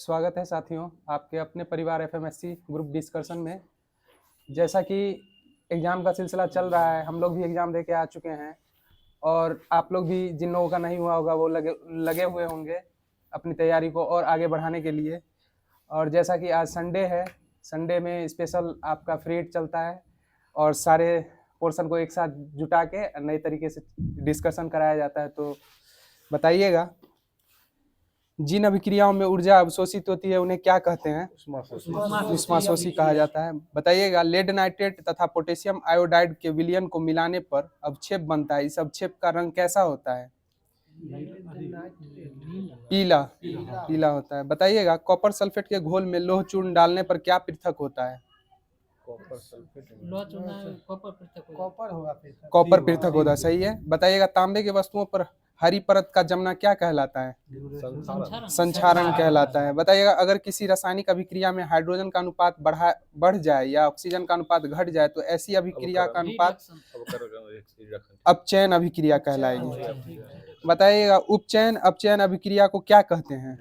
स्वागत है साथियों आपके अपने परिवार एफएमएससी ग्रुप डिस्कशन में। जैसा कि एग्ज़ाम का सिलसिला चल रहा है, हम लोग भी एग्ज़ाम दे के आ चुके हैं और आप लोग भी जिन लोगों का नहीं हुआ होगा वो लगे हुए होंगे अपनी तैयारी को और आगे बढ़ाने के लिए। और जैसा कि आज संडे है, संडे में स्पेशल आपका फ्रीड चलता है और सारे पोर्शन को एक साथ जुटा के नए तरीके से डिस्कशन कराया जाता है। तो बताइएगा, जिन अभिक्रियाओं में ऊर्जा अवशोषित होती है उन्हें क्या कहते हैं? उष्माशोषी कहा जाता है। बताइएगा, लेड नाइट्रेट तथा पोटेशियम आयोडाइड के विलयन को मिलाने पर अवक्षेप बनता है। इस अवक्षेप का रंग कैसा होता है? पीला पीला होता है। बताइएगा, कॉपर सल्फेट के घोल में लोह चूर्ण डालने पर क्या पृथक होता है? कॉपर पृथक होता है, सही है। बताइएगा, तांबे के वस्तुओं पर हरी परत का जमना क्या कहलाता है? संक्षारण कहलाता है। बताइएगा, अगर किसी रासायनिक अभिक्रिया में हाइड्रोजन का अनुपात बढ़ जाए या ऑक्सीजन का अनुपात घट जाए तो ऐसी अभिक्रिया का अनुपात अपचयन अभिक्रिया कहलाएगी। बताइएगा, उपचयन अपचयन अभिक्रिया को क्या कहते हैं?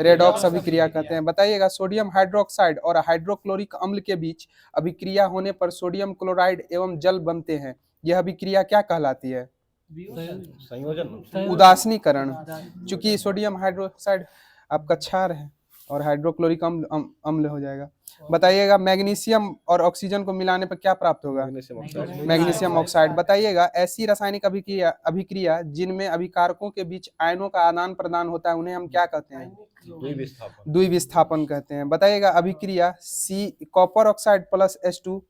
रेडॉक्स अभिक्रिया कहते हैं। बताइएगा, सोडियम हाइड्रोक्साइड और हाइड्रोक्लोरिक अम्ल के बीच अभिक्रिया होने पर सोडियम क्लोराइड एवं जल बनते हैं। यह अभिक्रिया क्या कहलाती है? संयोजन, उदासीनीकरण। चूंकि सोडियम हाइड्रोक्साइड आपका क्षार है और हाइड्रोक्लोरिक अम्ल हो जाएगा। बताइएगा, मैग्नीशियम और ऑक्सीजन को मिलाने पर क्या प्राप्त होगा? Magnesium oxide. बताइएगा, ऐसी रासायनिक अभिक्रिया जिनमें अभिकारकों के बीच आयनों का आदान प्रदान होता है उन्हें हम क्या कहते हैं? द्विविस्थापन कहते हैं। बताइएगा, अभिक्रिया copper oxide plus H2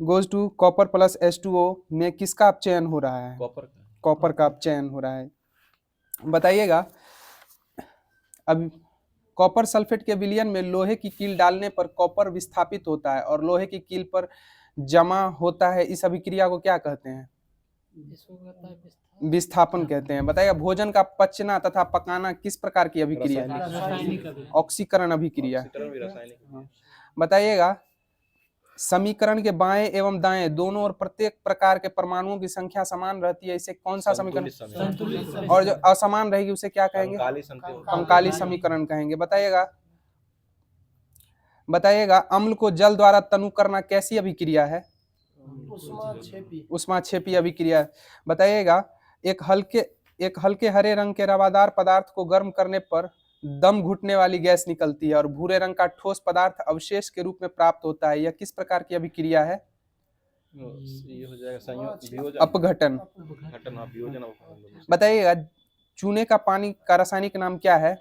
goes to copper plus H2O में किसका अपचयन हो रहा है? कॉपर का अपचयन हो रहा है। बताइएगा, अब कॉपर सल्फेट के विलयन में लोहे की कील डालने पर कॉपर विस्थापित होता है और लोहे की कील पर जमा होता है। इस अभिक्रिया को क्या कहते हैं? विस्थापन कहते हैं। बताइएगा, भोजन का पचना तथा पकाना किस प्रकार की अभिक्रिया है? ऑक्सीकरण अभिक्रिया। बताइएगा, समीकरण के बाएं एवं दाएं दोनों और प्रत्येक प्रकार के परमाणुओं की संख्या समान रहती है, इसे कौन सा समीकरण? और जो असमान रहेगी उसे क्या कहेंगे? कंकाली समीकरण कहेंगे। बताइएगा, अम्ल को जल द्वारा तनु करना कैसी अभिक्रिया है? उष्माक्षेपी अभिक्रिया। बताइएगा, एक हल्के हरे रंग के रवादार पदार्थ को गर्म करने पर दम घुटने वाली गैस निकलती है और भूरे रंग का ठोस पदार्थ अवशेष के रूप में प्राप्त होता है। यह किस प्रकार की अभिक्रिया है? अपघटन। बताइएगा, चूने का पानी का रासायनिक नाम क्या है?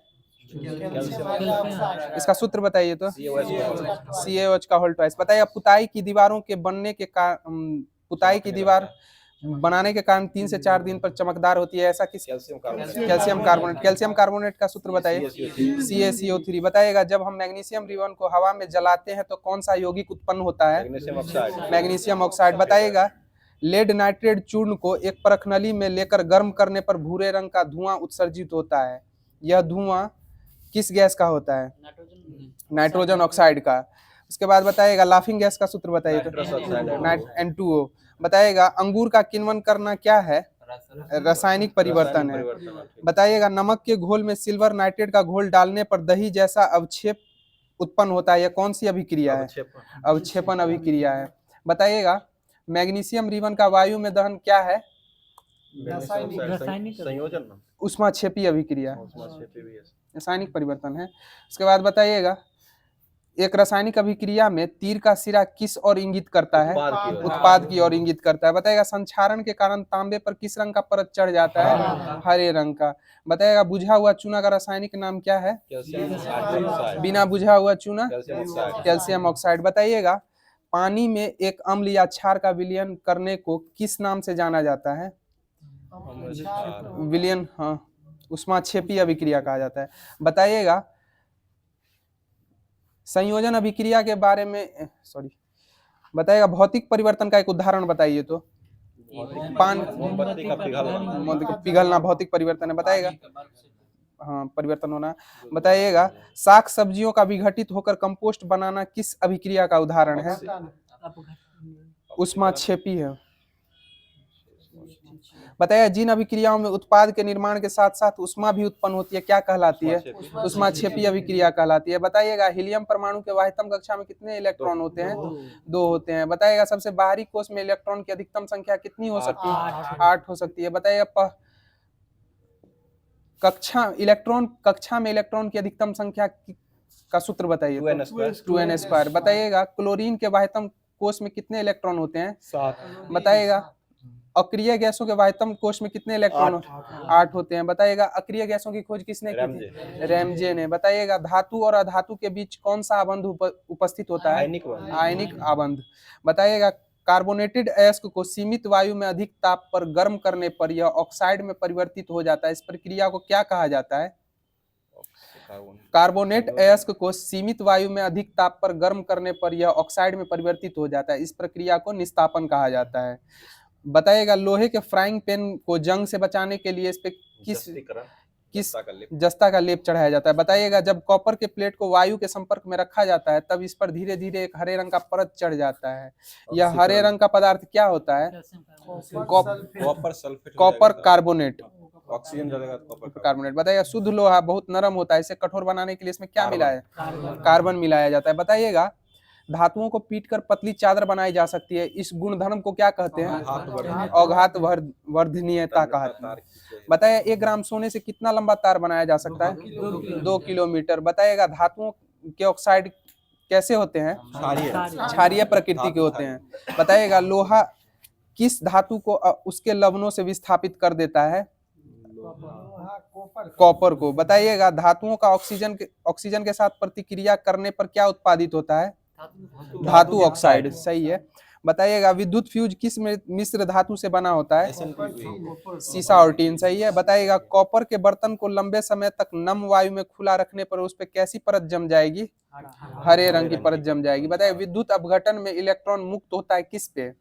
इसका सूत्र बताइए तो। CaOH का होल ट्वाइस। बताइए, पुताई की दीवारों के बनने के कारण पुताई की दीवार बनाने के कारण 3 से 4 दिन पर चमकदार होती है, ऐसा किस? Calcium carbonate. कैल्शियम कार्बोनेट का सूत्र बताइए। CaCO3। बताइएगा, जब हम मैग्नीशियम रिबन को हवा में जलाते हैं तो कौन सा यौगिक उत्पन्न होता है? Magnesium oxide. बताइएगा, लेड नाइट्रेट चूर्ण को एक परखनली में लेकर गर्म करने पर भूरे रंग का धुआं उत्सर्जित होता है। यह धुआं किस गैस का होता है? नाइट्रोजन ऑक्साइड का। उसके बाद बताइएगा, लाफिंग गैस का सूत्र बताइए तो। N2O। बताइएगा, अंगूर का किण्वन करना क्या है? रासायनिक परिवर्तन है। बताइएगा, नमक के घोल में सिल्वर नाइट्रेट का घोल डालने पर दही जैसा अवक्षेप उत्पन्न होता है, यह कौन सी अभिक्रिया है? अवक्षेपन अभिक्रिया है। बताइएगा, मैग्नीशियम रिबन का वायु में दहन क्या है? संयोजन, उष्माक्षेपी अभिक्रिया, रासायनिक परिवर्तन है। उसके बाद बताइएगा, एक रासायनिक अभिक्रिया में तीर का सिरा किस ओर इंगित करता है? उत्पाद की ओर इंगित करता है। बताइएगा, संक्षारण के कारण तांबे पर किस रंग का परत चढ़ जाता है? हरे रंग का। बताइएगा, बुझा हुआ चूना का रासायनिक नाम क्या है? बिना बुझा हुआ चूना कैल्शियम ऑक्साइड। बताइएगा, पानी में एक अम्ल या क्षार का विलयन करने को किस नाम से जाना जाता है? विलयन, हाँ, उष्माक्षेपी अभिक्रिया कहा जाता है। बताइएगा, संयोजन अभिक्रिया के बारे में बताइएगा, भौतिक परिवर्तन का एक उदाहरण बताइए तो। पिघलना भौतिक परिवर्तन है। बताइएगा, हाँ, परिवर्तन होना। बताइएगा, शाक सब्जियों का विघटित होकर कंपोस्ट बनाना किस अभिक्रिया का उदाहरण है? उष्माक्षेपी है। बताइए जिन अभिक्रियाओं में उत्पाद के निर्माण के साथ साथ उष्मा भी उत्पन्न होती है क्या कहलाती है? उष्माक्षेपी अभिक्रिया कहलाती है। बताइएगा हीलियम परमाणु के वाह्यतम कक्षा में कितने इलेक्ट्रॉन होते हैं? 2 होते हैं। बताइएगा सबसे बाहरी कोश में इलेक्ट्रॉन की अधिकतम संख्या कितनी हो सकती है? 8 हो सकती है। बताइएगा कक्षा में इलेक्ट्रॉन की अधिकतम संख्या का सूत्र बताइए। 2n square. बताइएगा क्लोरीन के वाह्यतम कोश में कितने इलेक्ट्रॉन होते हैं? 7। बताइएगा अक्रिय गैसों के वाह्यतम कोश में कितने इलेक्ट्रॉन? 8 होते हैं। बताइएगा अक्रिय गैसों की खोज किसने की थी? रैमजे ने। बताइएगा धातु और अधातु के बीच कौन सा आबंध उपस्थित होता है? आयनिक आबंध। बताइएगा कार्बोनेटेड अयस्क को सीमित वायु में अधिक ताप पर गर्म करने पर यह ऑक्साइड में परिवर्तित हो जाता है। इस प्रक्रिया को क्या कहा जाता है? कार्बोनेट अयस्क को सीमित वायु में अधिक ताप पर गर्म करने पर यह ऑक्साइड में परिवर्तित हो जाता है। इस प्रक्रिया को निस्तापन कहा जाता है। बताइएगा लोहे के फ्राइंग पैन को जंग से बचाने के लिए इस पे किस जस्ता का लेप चढ़ाया जाता है? बताइएगा जब कॉपर के प्लेट को वायु के संपर्क में रखा जाता है तब इस पर धीरे धीरे एक हरे रंग का परत चढ़ जाता है। यह हरे रंग का पदार्थ क्या होता है? Copper carbonate. ऑक्सीजन डालेगा कार्बोनेट। बताइएगा शुद्ध लोहा बहुत नरम होता है, इसे कठोर बनाने के लिए इसमें क्या मिलाया है? कार्बन मिलाया जाता है। बताइएगा धातुओं को पीटकर पतली चादर बनाई जा सकती है, इस गुणधर्म को क्या कहते हैं? अघात वर्धनीयता कहते हैं। बताइए 1 ग्राम सोने से कितना लंबा तार बनाया जा सकता है? 2 किलोमीटर। बताइएगा धातुओं के ऑक्साइड कैसे होते हैं? क्षारीय प्रकृति के होते हैं। बताइएगा लोहा किस धातु को उसके लवणों से विस्थापित कर देता है? कॉपर को। बताइएगा धातुओं का ऑक्सीजन के साथ प्रतिक्रिया करने पर क्या उत्पादित होता है? धातु ऑक्साइड। सही है। बताइएगा विद्युत फ्यूज किस मिश्र धातु से बना होता है? सीसा और टीन। सही है। बताइएगा कॉपर के बर्तन को लंबे समय तक नम वायु में खुला रखने पर उस पर कैसी परत जम जाएगी? हरे रंग की परत जम जाएगी। बताइए विद्युत अपघटन में इलेक्ट्रॉन मुक्त होता है किस पे?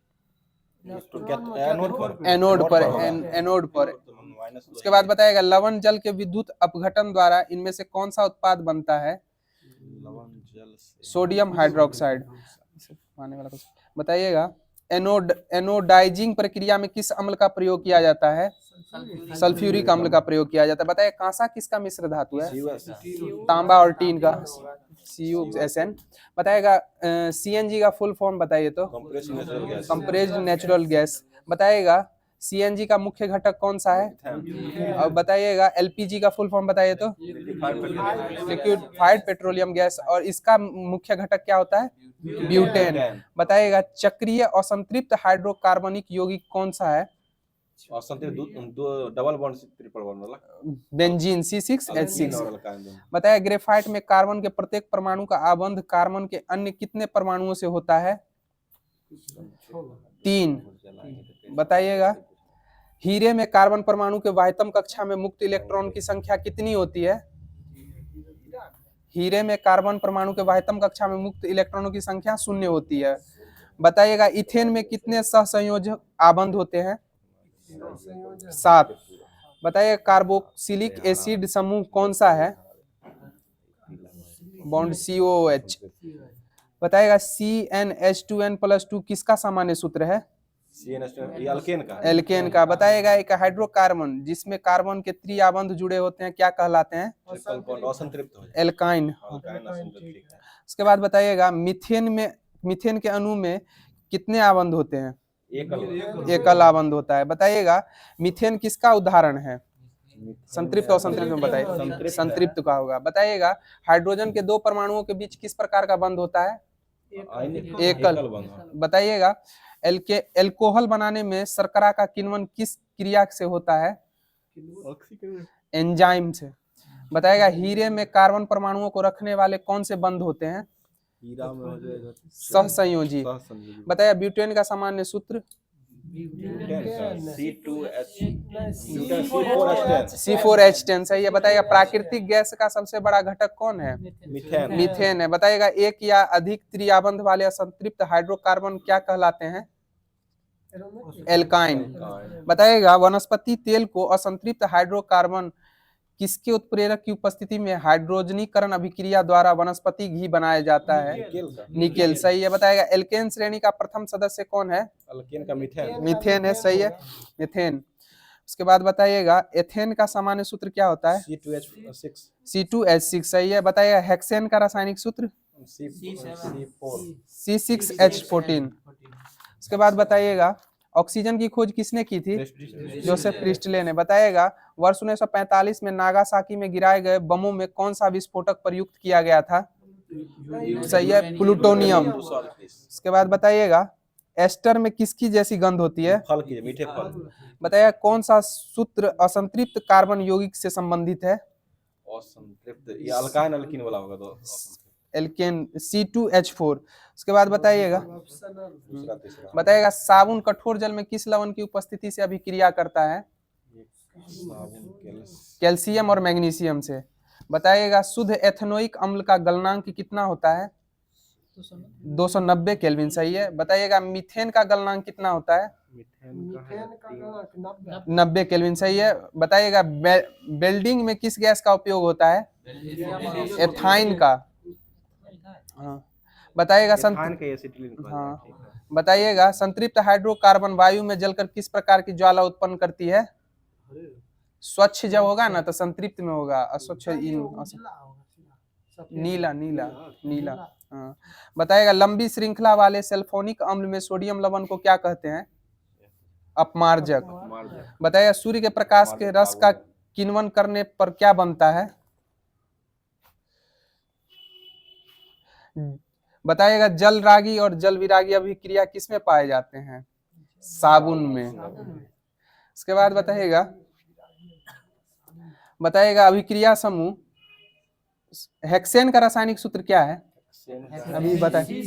एनोड पर। उसके बाद बताइएगा लवण जल के विद्युत अपघटन द्वारा इनमें से कौन सा उत्पाद बनता है? Sodium hydroxide. बताइएगा एनोडाइजिंग प्रक्रिया में किस अम्ल का प्रयोग किया जाता है? सल्फ्यूरिक अम्ल का प्रयोग किया जाता है। बताइए कांसा किसका मिश्र धातु है? तांबा और टीन का CuSn। बताइएगा CNG का फुल फॉर्म बताइए तो? Compressed natural gas. बताइएगा CNG का मुख्य घटक कौन सा है? और बताइएगा LPG का फुल फॉर्म बताइए तो? Liquefied petroleum gas. और इसका मुख्य घटक क्या होता है? ब्यूटेन। बताइएगा चक्रीय असंतृप्त हाइड्रोकार्बनिक यौगिक कौन सा है? डबल बॉन्ड ट्रिपल बॉन्ड वाला बेंजीन C6H6। बताइए ग्रेफाइट में कार्बन के प्रत्येक परमाणु का आबंध कार्बन के अन्य कितने परमाणुओं से होता है? 3। बताइएगा हीरे में कार्बन परमाणु के वाह्यतम कक्षा में मुक्त इलेक्ट्रॉन की संख्या कितनी होती है? हीरे में कार्बन परमाणु के वाह्यतम कक्षा में मुक्त इलेक्ट्रॉनों की संख्या 0 होती है। बताइएगा इथेन में कितने सहसंयोजक आबंध होते हैं? 7। बताइए कार्बोक्सिलिक एसिड समूह कौन सा है? Bond COOH। बताइएगा CnH2n+2 किसका सामान्य सूत्र है? एल्केन का। बताइएगा एक हाइड्रोकार्बन जिसमें कार्बन के त्रिआबंध जुड़े होते हैं क्या कहलाते हैं? एल्काइन। उसके बाद बताइएगा मीथेन के अणु में कितने आबंध होते हैं? एकल आबंध होता है। बताइएगा मीथेन किसका उदाहरण है? संतृप्त और संतृप्त में बताइए। संतृप्त का होगा। बताइएगा हाइड्रोजन के 2 परमाणुओं के बीच किस प्रकार का बंध होता है? एकल। बताइएगा एल्कोहल बनाने में शर्करा का किण्वन किस क्रिया से होता है? एंजाइम से। बताइएगा हीरे में कार्बन परमाणुओं को रखने वाले कौन से बंध होते हैं? सहसंयोजी। बताइए ब्यूटेन का सामान्य सूत्र? C4H10। सही है। बताइएगा प्राकृतिक गैस का सबसे बड़ा घटक कौन है? मीथेन है। बताइएगा एक या अधिक त्रिआबंध वाले असंतृप्त हाइड्रोकार्बन क्या कहलाते हैं? एल्काइन। बताइएगा वनस्पति तेल को असंतृप्त हाइड्रोकार्बन किसके उत्प्रेरक की उपस्थिति में हाइड्रोजनीकरण अभिक्रिया द्वारा वनस्पति घी बनाया जाता है? निकेल। सही है। बताएगा एल्केन श्रेणी का प्रथम सदस्य कौन है? अल्केन का मीथेन। मीथेन है। सही है। मीथेन। उसके बाद बताइएगा एथेन का सामान्य सूत्र क्या होता है? C2H6 C2H6 सही है। बताइएगा हेक्सेन का रासायनिक सूत्र? C4 C6H14। उसके बाद बताइएगा ऑक्सीजन की खोज किसने की थी? जोसेफ प्रिस्टले ने। बताइएगा वर्ष 1945 में नागासाकी में गिराए गए बमों में कौन सा विस्फोटक प्रयुक्त किया गया था? सही है, प्लूटोनियम। उसके बाद बताइएगा एस्टर में किसकी जैसी गंध होती है? फल की, मीठे फल। बताइएगा कौन सा सूत्र असंतृप्त कार्बन यौगिक से संबंधित है? असंतृप्त, ये अल्काइन अल्कीन वाला होगा तो एल्केन C2H4। उसके बाद बताइएगा दूसरा तीसरा बताइएगा साबुन कठोर जल में किस लवण की उपस्थिति से अभिक्रिया करता है? साबुन कैल्शियम और मैग्नीशियम से। बताइएगा शुद्ध एथेनोइक अम्ल का गलनांक कितना होता है? 290 केल्विन सही है। बताइएगा मीथेन का गलनांक कितना होता है? मीथेन का 90 केल्विन सही है। बताइएगा वेल्डिंग में किस गैस का उपयोग होता है? एथाइन का। हाँ। बताइएगा हाँ। बताइएगा संतृप्त हाइड्रोकार्बन वायु में जलकर किस प्रकार की ज्वाला उत्पन्न करती है? स्वच्छ जब होगा ना तो संतृप्त में होगा, अस्वच्छ नीला नीला नीला। हाँ। बताइएगा लंबी श्रृंखला वाले सल्फोनिक अम्ल में सोडियम लवण को क्या कहते हैं? अपमार्जक। बताइएगा सूर्य के प्रकाश के रस का किण्वन करने पर क्या बनता है? बताइएगा जल रागी और जल विरागी अभिक्रिया किस में पाए जाते हैं? साबुन में। उसके बाद बताइएगा अभिक्रिया समूह हेक्सेन का रासायनिक सूत्र क्या है? अभी बताइए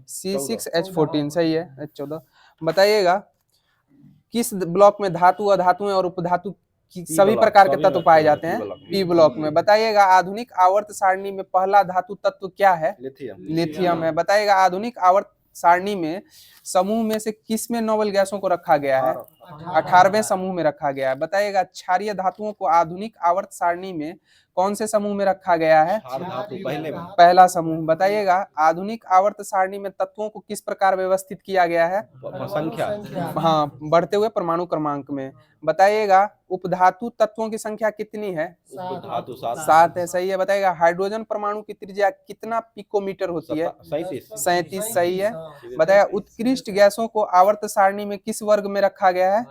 C6H14 सही है। H14। बताइएगा किस ब्लॉक में धातु अधातुएं और उपधातु की सभी प्रकार के तत्व पाए जाते हैं? पी ब्लॉक में। बताइएगा आधुनिक आवर्त सारणी में पहला धातु तत्व क्या है? लिथियम है। बताइएगा आधुनिक आवर्त सारणी में समूह में से किस में नोबेल गैसों को रखा गया है? 18वें समूह में रखा गया है। बताइएगा क्षारीय धातुओं को आधुनिक आवर्त सारणी में कौन से समूह में रखा गया है? पहला समूह। बताइएगा आधुनिक आवर्त सारणी में तत्वों को किस प्रकार व्यवस्थित किया गया है? संख्या, हाँ, बढ़ते हुए परमाणु क्रमांक में। बताइएगा उपधातु तत्वों की संख्या कितनी है? उपधातु 7 है सही है। बताइएगा हाइड्रोजन परमाणु की त्रिज्या कितना पिकोमीटर होती है? 37 सही है। बताइएगा उत्कृष्ट गैसों को आवर्त सारणी में किस वर्ग में रखा गया है?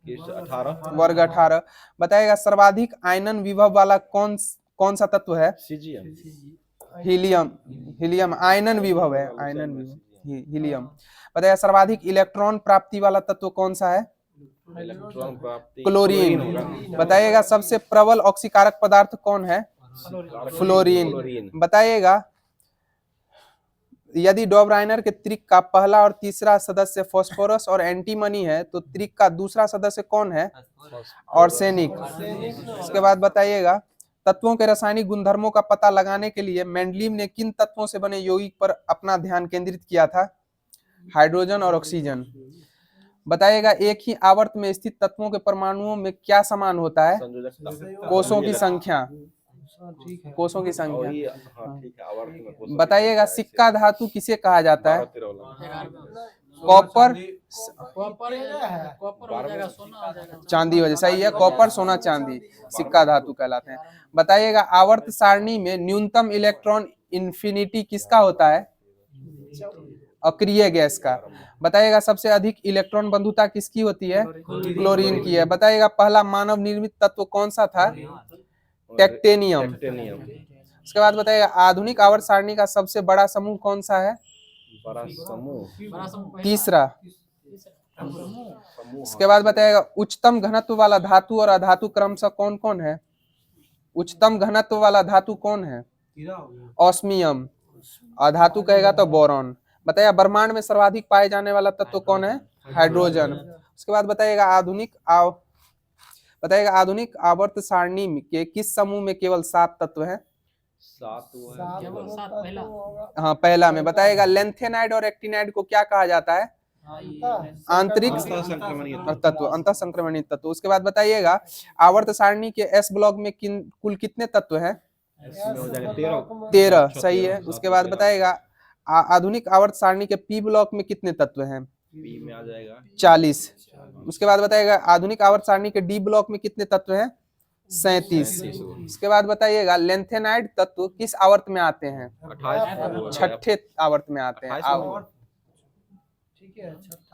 18 वर्ग 18। बताइएगा सर्वाधिक आयनन विभव वाला कौन सा तत्व है? हीलियम। हीलियम आयनन विभव है, आयनन विभव हीलियम। बताइएगा सर्वाधिक इलेक्ट्रॉन प्राप्ति वाला तत्व कौन सा है? इलेक्ट्रॉन प्राप्ति क्लोरीन। बताइएगा सबसे प्रबल ऑक्सीकारक पदार्थ कौन है? फ्लोरीन। बताइएगा यदि डॉबराइनर के त्रिक का पहला और तीसरा सदस्य फास्फोरस और एंटीमनी है तो त्रिक का दूसरा सदस्य कौन है? आर्सेनिक। उसके बाद बताइएगा तत्वों के रासायनिक गुणधर्मों का पता लगाने के लिए मेंडलीव ने किन तत्वों से बने यौगिक पर अपना ध्यान केंद्रित किया था? हाइड्रोजन और ऑक्सीजन। बताइएगा एक ही आवर्त में स्थित तत्वों के परमाणुओं में क्या समान होता है? कोषों की संख्या। कोषों की संख्या। बताइएगा सिक्का धातु किसे कहा जाता है? कॉपर चांदी वजह सही है। कॉपर सोना चांदी सिक्का धातु कहलाते हैं। बताइएगा आवर्त सारणी में न्यूनतम इलेक्ट्रॉन इन्फिनिटी किसका होता है? अक्रिय गैस का। बताइएगा सबसे अधिक इलेक्ट्रॉन बंधुता किसकी होती है? क्लोरीन की है। बताइएगा पहला मानव निर्मित तत्व कौन सा था? टेक्टेनियम। उसके बाद बताइएगा आधुनिक आवर्त सारणी का सबसे बड़ा समूह कौन सा है? बड़ा समूह तीसरा। उसके बाद बताइएगा उच्चतम घनत्व वाला धातु और अधातु क्रमशः कौन कौन है? उच्चतम घनत्व वाला धातु कौन है? ऑस्मियम। अधातु कहेगा तो बोरॉन। बताइए ब्रह्मांड में सर्वाधिक पाए जाने वाला तत्व कौन है? हाइड्रोजन। उसके बाद बताइएगा आधुनिक आवर्त सारणी के किस समूह में केवल 7 तत्व हैं? 7 हाँ पहला में। बताइएगा लेंथेनाइड और एक्टिनाइड को क्या कहा जाता है? आंतरिक तत्व, अंतः संक्रमणीय तत्व। उसके बाद बताइएगा आवर्त सारणी के एस ब्लॉक में कुल कितने तत्व हैं? 13 सही है। उसके बाद बताइएगा आधुनिक आवर्त सारणी के पी ब्लॉक में कितने तत्व हैं? बी में आ जाएगा 40। उसके बाद बताइएगा आधुनिक आवर्त सारणी के डी ब्लॉक में कितने तत्व हैं? 37। उसके बाद बताइएगा लेंथेनाइड तत्व किस आवर्त में आते हैं? 28 छठे आवर्त में आते हैं।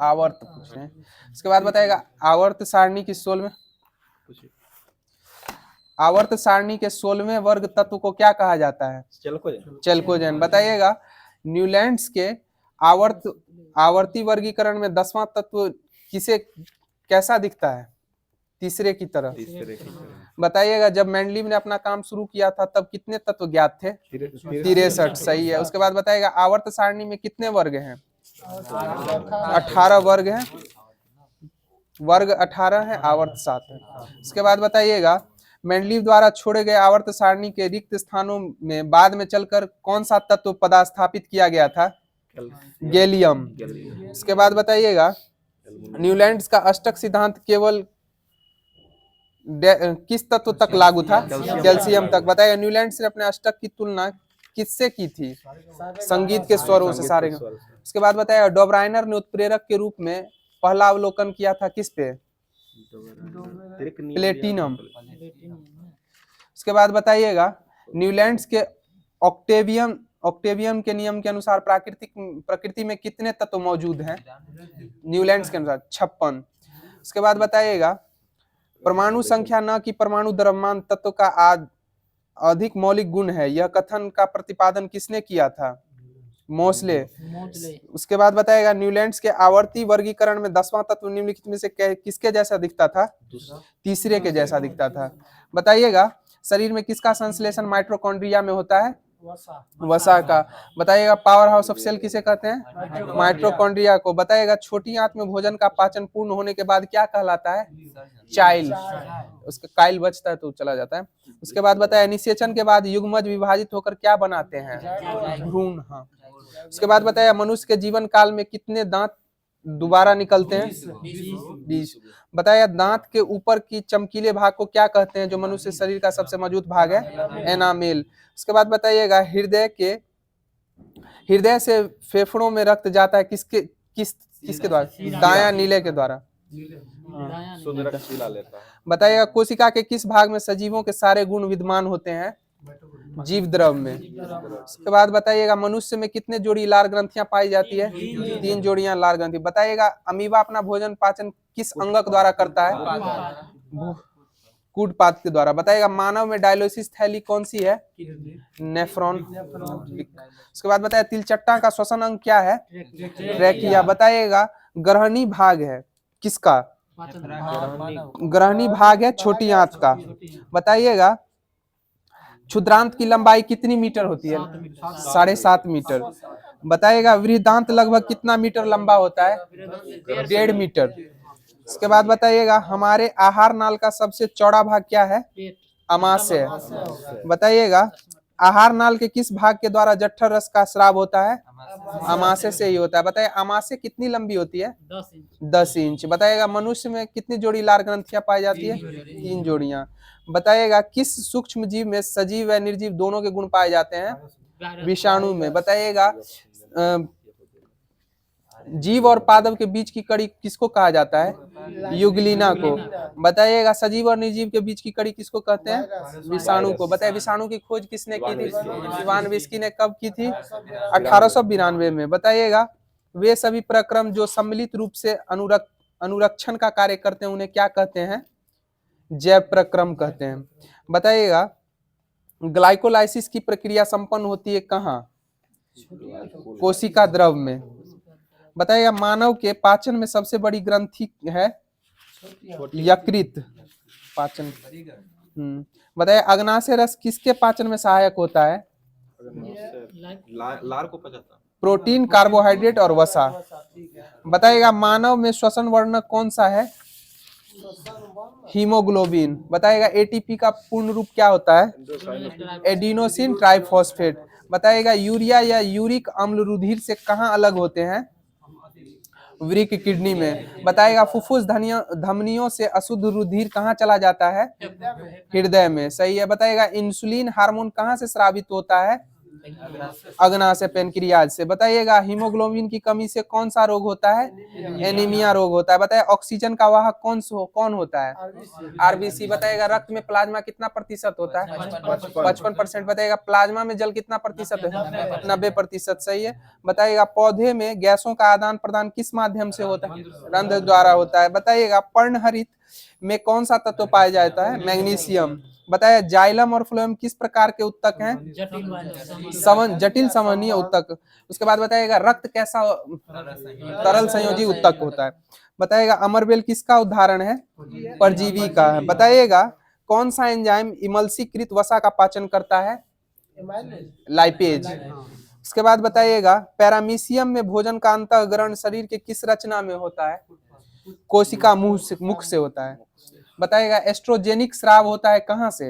आवर्त पूछ रहे हैं। उसके बाद बताइएगा आवर्त सारणी की 16वें आवर्त सारणी के 16वें वर्ग तत्व को क्या कहा जाता है? चेल्कोजेन। बताइएगा न्यूलैंड्स के आवर्ती वर्गीकरण में 10वां तत्व किसे कैसा दिखता है? तीसरे की तरह। बताइएगा जब मेंडलीव ने अपना काम शुरू किया था तब कितने तत्व ज्ञात थे? 63। सही है। उसके बाद बताइएगा आवर्त सारणी में कितने वर्ग हैं? 18 वर्ग हैं। वर्ग 18 है, आवर्त 7 है। उसके बाद बताइएगा मेंडलीव द्वारा छोड़े गए आवर्त सारणी के रिक्त स्थानों में बाद में चलकर कौन सा तत्व पदास्थापित किया गया था? गैलियम। उसके बाद बताइएगा न्यूलैंड्स का अष्टक सिद्धांत केवल किस तत्व तक लागू था? कैल्शियम तक। बताइएगा न्यूलैंड्स ने अपने अष्टक की तुलना किससे की थी? संगीत के स्वरों से सारे। उसके बाद बताइएगा डोब्राइनर ने उत्प्रेरक के रूप में पहला अवलोकन किया था किस पे? प्लेटिनम। उसके बाद बताइएगा न्यूलैंड्स के ऑक्टेवियन के नियम के अनुसार प्रकृति में कितने तत्व मौजूद हैं? न्यूलैंड्स के अनुसार 56। उसके बाद बताइएगा परमाणु संख्या न कि परमाणु द्रव्यमान तत्व का अधिक मौलिक गुण है, यह कथन का प्रतिपादन किसने किया था? मोसले। उसके बाद बताएगा न्यूलैंड्स के आवर्ती वर्गीकरण में 10वां तत्व निम्नलिखित में से किसके जैसा दिखता था? तीसरे के जैसा दिखता था। बताइएगा शरीर में किसका संश्लेषण माइटोकॉन्ड्रिया में होता है? वसा का। बताइएगा पावर हाउस ऑफ सेल किसे कहते हैं? माइटोकॉन्ड्रिया को। बताइएगा छोटी आंत में भोजन का पाचन पूर्ण होने के बाद क्या कहलाता है? चाइल। उसका काइल बचता है तो चला जाता है। उसके बाद बताया निषेचन के बाद युग्मज विभाजित होकर क्या बनाते हैं? भ्रूण। हाँ। उसके बाद बताया मनुष्य के जीवन काल में कितने दांत दोबारा निकलते हैं? 20। बताया दांत के ऊपर की चमकीले भाग को क्या कहते हैं जो मनुष्य शरीर का सबसे मजबूत भाग है? एनामेल। उसके बाद बताइएगा हृदय से फेफड़ों में रक्त जाता है किसके द्वारा? दायां नीले के द्वारा। बताइएगा कोशिका के किस भाग में सजीवों के सारे गुण विद्यमान होते हैं? जीव द्रव में। उसके बाद बताइएगा मनुष्य में कितने जोड़ी लार ग्रंथियां पाई जाती है? 3 जोड़ियां लार ग्रंथि। बताइएगा अमीबा अपना भोजन पाचन किस अंगक द्वारा करता है? कूटपाद के द्वारा। बताइएगा मानव में डायलिसिस थैली कौन सी है? नेफ्रॉन। उसके बाद बताइए तिलचट्टा का श्वसन अंग क्या है? ट्रैकिया। बताइएगा ग्रहणी भाग है किसका? ग्रहणी भाग है छोटी आंत का। बताइएगा क्षुद्रांत की लंबाई कितनी मीटर होती है? 7.5 मीटर। बताइएगा वृहदांत लगभग कितना मीटर लंबा होता है? 1.5 मीटर। इसके बाद बताइएगा हमारे आहार नाल का सबसे चौड़ा भाग क्या है? अमाशय। बताइएगा आहार नाल के किस भाग के द्वारा जठर रस का स्राव होता है? अमाशय से ही होता है। बताइए अमाशय कितनी लंबी होती है? 10 इंच। बताइएगा मनुष्य में कितनी जोड़ी लार ग्रंथियां पाई जाती है? 3 जोड़ियां। बताइएगा किस सूक्ष्म जीव में सजीव व निर्जीव दोनों के गुण पाए जाते हैं? विषाणु में। बताइएगा जीव और पादप के बीच की कड़ी किसको कहा जाता है? युगलिना को। बताइएगा सजीव और निर्जीव के बीच की कड़ी किसको कहते हैं? विषाणु को। बताइए विषाणु की खोज किसने की थी? इवान विस्की ने कब की थी? 1892 में। बताइएगा वे सभी प्रक्रम जो सम्मिलित रूप से अनुरक्षण का कार्य करते हैं उन्हें क्या कहते हैं? जैव प्रक्रम कहते हैं। बताइएगा ग्लाइकोलाइसिस की प्रक्रिया संपन्न होती है कहाँ? कोशिका द्रव में। बताइएगा मानव के पाचन में सबसे बड़ी ग्रंथि है यकृत पाचन। बताइए अग्नाशय रस किसके पाचन में सहायक होता है? लार को पचाता। प्रोटीन, कार्बोहाइड्रेट और वसा। बताइएगा मानव में श्वसन वर्णक कौन सा है? हीमोग्लोबिन। बताइएगा एटीपी का पूर्ण रूप क्या होता है? Adenosine triphosphate. बताइएगा यूरिया या यूरिक अम्ल रुधिर से कहाँ अलग होते हैं? वृक्क किडनी में। बताइएगा फुफ्फुस धमनियों से अशुद्ध रुधिर कहाँ चला जाता है? हृदय में। सही है। बताइएगा इंसुलिन हार्मोन कहाँ से स्रावित होता है? अग्ना से, पेनक्रियाज से। बताइएगा हीमोग्लोबिन की कमी से कौन सा रोग होता है? एनीमिया रोग होता है। बताइए ऑक्सीजन का वाहक कौन होता है? आरबीसी। बताइएगा रक्त में प्लाज्मा कितना प्रतिशत होता है? 55%। बताइएगा प्लाज्मा में जल कितना प्रतिशत है? 90%। सही है। बताइएगा पौधे में गैसों का आदान प्रदान किस माध्यम से होता है? रंध्र द्वारा होता है। बताइएगा पर्णहरित में कौन सा तत्व पाया जाता है? मैग्नीशियम। बताया जाइलम और फ्लोएम किस प्रकार के उत्तक हैं? जटिल संवहनीय उत्तक। उसके बाद बताइएगा रक्त कैसा तरल संयोजी उत्तक होता है? बताइएगा अमरबेल किसका उदाहरण है? परजीवी का है। बताइएगा कौन सा एंजाइम इमल्सीकृत वसा का पाचन करता है? लाइपेज। इसके बाद बताइएगा पैरामीशियम में भोजन का अंतःग्रहण शरीर के किस रचना में होता है? कोशिका मुख से होता है। बताइएगा एस्ट्रोजेनिक स्राव होता है कहाँ से?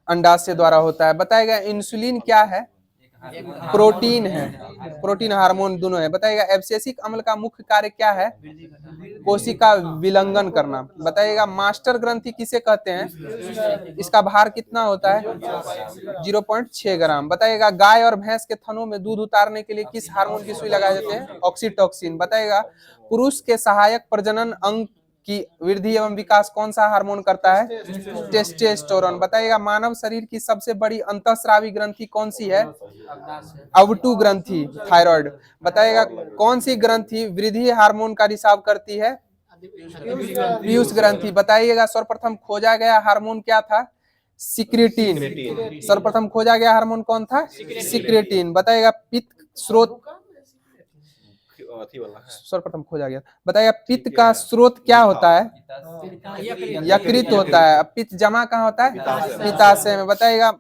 अंडाशय द्वारा होता है। बताइएगा इंसुलिन क्या है? प्रोटीन है। प्रोटीन हार्मोन दोनों है। बताइएगा एब्सेसिक अम्ल का मुख्य कार्य क्या है? कोशिका विलंघन करना। बताइएगा मास्टर ग्रंथि किसे कहते हैं? इसका भार कितना होता है? 0.6 ग्राम। बताइएगा गाय और भैंस के थनों में दूध उतारने के लिए किस हार्मोन की सुई लगाए जाते हैं? ऑक्सीटोसिन। बताइएगा पुरुष के सहायक प्रजनन अंग की वृद्धि एवं विकास कौन सा हार्मोन करता है? टेस्टोस्टेरोन। बताइएगा मानव शरीर की सबसे बड़ी अंतःस्रावी ग्रंथि कौन सी है? अवटु ग्रंथि, थायराइड। बताइएगा कौन सी ग्रंथि वृद्धि हार्मोन का रिसाव करती है? पीयूष ग्रंथि। बताइएगा सर्वप्रथम खोजा गया हार्मोन क्या था? सिक्रेटिन। सर्वप्रथम खोजा गया हार्मोन कौन था? सिक्रेटिन। बताइएगा पित्त स्रोत सर्वप्रथम खोजा गया। बताइएगा पित्त का स्रोत क्या होता है? यकृत होता है। पित्त जमा कहाँ होता है? पित्ताशय में। बताइएगा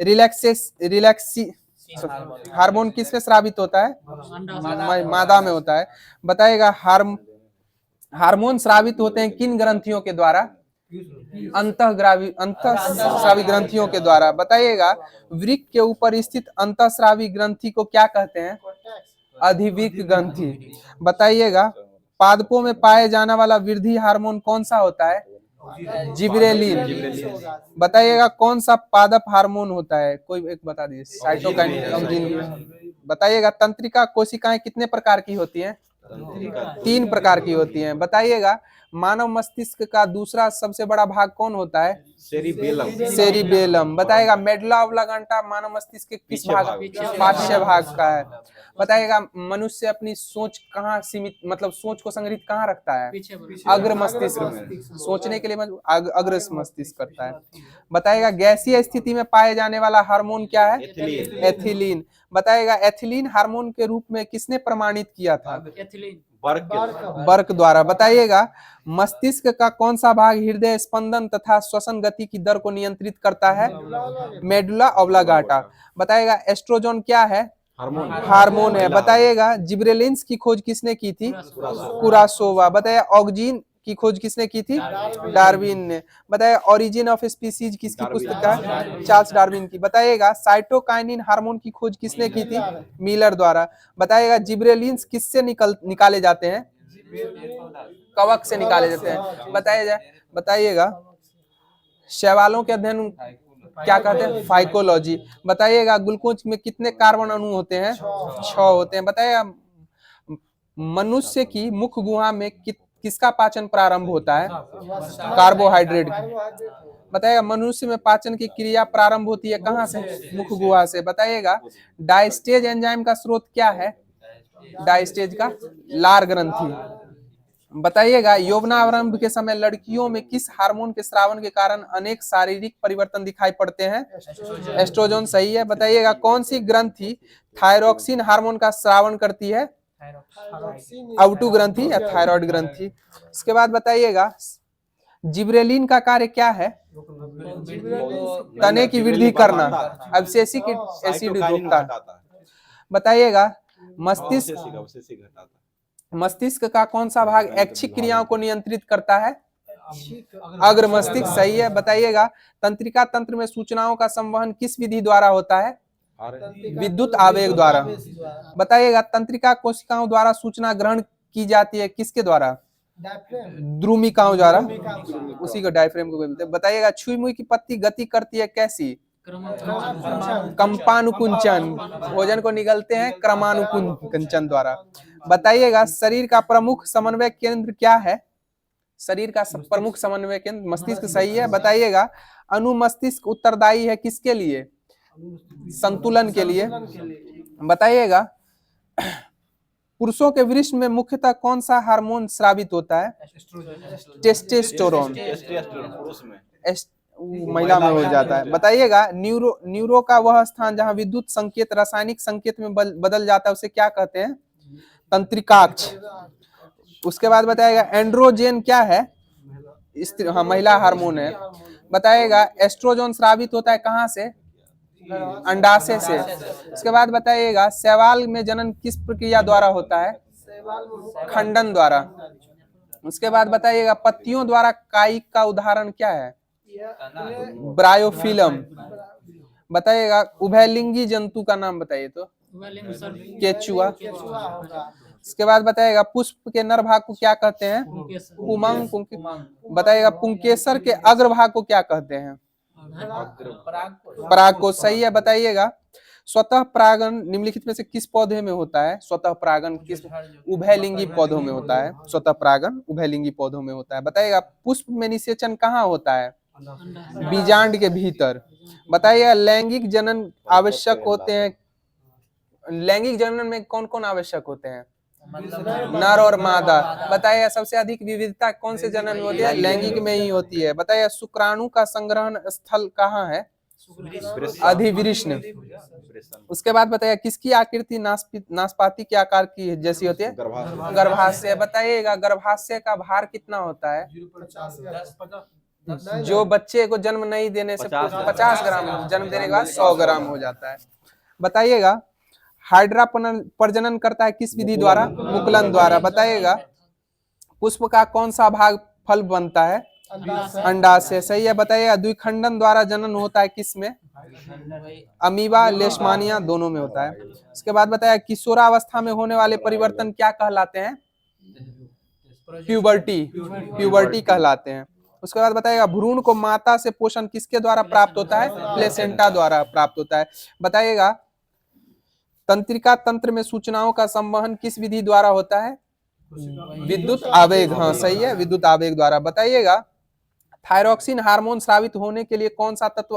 रिलैक्सी हार्मोन किस में स्रावित होता है? मादा में होता है। बताइएगा हार्मोन स्रावित होते हैं किन ग्रंथियों के द्वारा? अंतःस्रावी ग्रंथियों के द्वारा। बताइएगा वृक्क के ऊपर स्थित अंतःस्रावी ग्रंथि को क्या कहते हैं? अधिवृक्क ग्रंथि। बताइएगा पादपों में पाए जाने वाला वृद्धि हार्मोन कौन सा होता है? जिबरेलिन। बताइएगा कौन सा पादप हार्मोन होता है? कोई एक बता दीजिए। साइटोकाइनिन। बताइएगा तंत्रिका कोशिकाएं कितने प्रकार की होती हैं? 3 प्रकार की होती हैं। बताइएगा मानव मस्तिष्क का दूसरा सबसे बड़ा भाग कौन होता है? सेरिबेलम। बताइएगा मेडुला ऑब्लांगेटा मानव मस्तिष्क के किस भाग? पार्श्व भाग का है। बताइएगा मनुष्य अपनी सोच कहाँ सीमित, मतलब सोच को संग्रहित कहाँ रखता है? अग्र मस्तिष्क में। सोचने के लिए अग्र मस्तिष्क करता है। बताइएगा गैसीय स्थिति में पाए जाने वाला हार्मोन क्या है? एथिलीन। बताइएगा एथिलीन हार्मोन के रूप में किसने प्रमाणित किया था? बर्क द्वारा। बताइएगा मस्तिष्क का कौन सा भाग हृदय स्पंदन तथा श्वसन गति की दर को नियंत्रित करता है? Medulla oblongata. बताइएगा एस्ट्रोजन क्या है? हार्मोन है। बताइएगा जिब्रेलिन्स की खोज किसने की थी? कुरासोवा। बताइए ऑक्सीजन की खोज किसने की थी? डार्विन ने। बताइए ओरिजिन ऑफ स्पीसीज किसकी पुस्तक है? चार्ल्स डार्विन की। बताइएगा साइटोकाइनिन हार्मोन की खोज किसने की थी? मिलर द्वारा। बताइएगा जिब्रेलिन्स किससे निकाले जाते हैं? कवक से निकाले जाते हैं। बताइएगा शैवालों के अध्ययन क्या कहते हैं? फाइकोलॉजी। बताइएगा ग्लूकोज में कितने कार्बन अणु होते हैं? 6 होते हैं। बताइएगा मनुष्य की मुख गुहा में किसका पाचन प्रारंभ होता है? कार्बोहाइड्रेट। बताइएगा मनुष्य में पाचन की क्रिया प्रारंभ होती है कहाँ से? मुख गुहा से। बताइएगा डायस्टेज एंजाइम का स्रोत क्या है? डायस्टेज का लार ग्रंथि। बताइएगा यौवनारंभ के समय लड़कियों में किस हार्मोन के स्रावन के कारण अनेक शारीरिक परिवर्तन दिखाई पड़ते हैं? एस्ट्रोजन। सही है। बताइएगा कौन सी ग्रंथि थायरोक्सिन हार्मोन का स्रावन करती है? अवटु ग्रंथि या थायराइड ग्रंथि। इसके बाद बताइएगा जिब्रेलिन का कार्य क्या है? तने की वृद्धि करना, अब्सेसिक एसिड रोकता है। बताइएगा मस्तिष्क का कौन सा भाग ऐच्छिक क्रियाओं को नियंत्रित करता है? अग्र मस्तिष्क। सही है। बताइएगा तंत्रिका तंत्र में सूचनाओं का संवहन किस विधि द्वारा होता है? विद्युत आवेग द्वारा। बताइएगा तंत्रिका कोशिकाओं द्वारा सूचना ग्रहण की जाती है किसके द्वारा? द्रुमिकाओं द्वारा। उसी को डायफ्रेम को बोलते हैं। बताइएगा छुई मुई की पत्ती गति करती है कैसी? कंपानुकुंचन, भोजन को निगलते हैं क्रमानुकुंचन द्वारा। बताइएगा शरीर का प्रमुख समन्वय केंद्र क्या है? शरीर का प्रमुख समन्वय केंद्र मस्तिष्क, सही है। बताइएगा अनुमस्तिष्क उत्तरदायी है किसके लिए? संतुलन के लिए। बताइएगा पुरुषों के वृष में मुख्यतः कौन सा हार्मोन स्रावित होता है? टेस्टोस्टेरोन। पुरुष में महिला में हो जाता है। बताइएगा न्यूरो का वह स्थान जहां विद्युत संकेत रासायनिक संकेत में बदल जाता है उसे क्या कहते हैं? तंत्रिकाक्ष। उसके बाद बताएगा एंड्रोजन क्या है? स्त्री, हाँ महिला हार्मोन है। बताएगा एस्ट्रोजन स्रावित होता है कहाँ से? अंडाशय से। उसके बाद बताइएगा शैवाल में जनन किस प्रक्रिया द्वारा होता है? खंडन द्वारा। उसके बाद बताइएगा पत्तियों द्वारा कायिक का उदाहरण क्या है? ब्रायोफिलम। बताइएगा उभयलिंगी जंतु का नाम बताइए तो? केचुआ। इसके बाद बताइएगा पुष्प के नर भाग को क्या कहते हैं? पुमंग। बताइएगा पुंकेसर के अग्रभाग को क्या कहते हैं? पराग को, सही है। बताइएगा स्वतः परागण निम्नलिखित में से किस पौधे में होता है? स्वतः परागण किस? उभयलिंगी पौधों में होता है। स्वतः परागण उभयलिंगी पौधों में होता है। बताइएगा पुष्प में निषेचन कहाँ होता है? बीजांड के भीतर। बताइए लैंगिक जनन आवश्यक होते हैं, लैंगिक जनन में कौन कौन आवश्यक होते हैं? नर और मादा। बताइए सबसे अधिक विविधता कौन से जनन में होती है? लैंगिक में ही होती है। बताइए शुक्राणु का संग्रहण स्थल कहाँ है? अधिवृष्ण। उसके बाद बताइए किसकी आकृति नाशपाती के आकार की जैसी होती है? गर्भाशय। बताइएगा गर्भाशय का भार कितना होता है? जो बच्चे को जन्म नहीं देने से 50 ग्राम, जन्म देने के बाद 100 ग्राम हो जाता है। बताइएगा हाइड्रा प्रजनन करता है किस विधि द्वारा? मुकुलन द्वारा। बताइएगा पुष्प का कौन सा भाग फल बनता है? अंडाशय, सही है। बताइएगा द्विखंडन द्वारा जनन होता है किसमें? अमीबा लेशमानिया दोनों में होता है। उसके बाद बताया किशोरावस्था में होने वाले परिवर्तन क्या कहलाते हैं? प्यूबर्टी कहलाते हैं। उसके बाद बताइएगा भ्रूण को माता से पोषण किसके द्वारा प्राप्त होता है? प्लेसेंटा द्वारा प्राप्त होता है। बताइएगा तंत्रिका तंत्र में सूचनाओं का संवहन किस विधि द्वारा होता है? विद्युत आवेग, हाँ सही है, विद्युत आवेग द्वारा। बताइएगा थायरॉक्सिन हार्मोन स्रावित होने के लिए कौन सा तत्व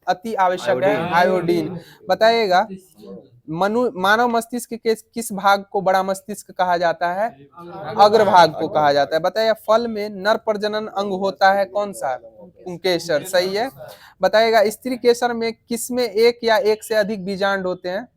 अति आवश्यक है? आयोडीन। बताइएगा मानव मस्तिष्क के किस भाग को बड़ा मस्तिष्क कहा जाता है? अग्रभाग को कहा जाता है। बताइए फल में नर प्रजनन अंग होता है कौन सा? पुंकेसर, सही है। बताइएगा स्त्री केसर में किसमें एक या एक से अधिक बीजांड होते हैं?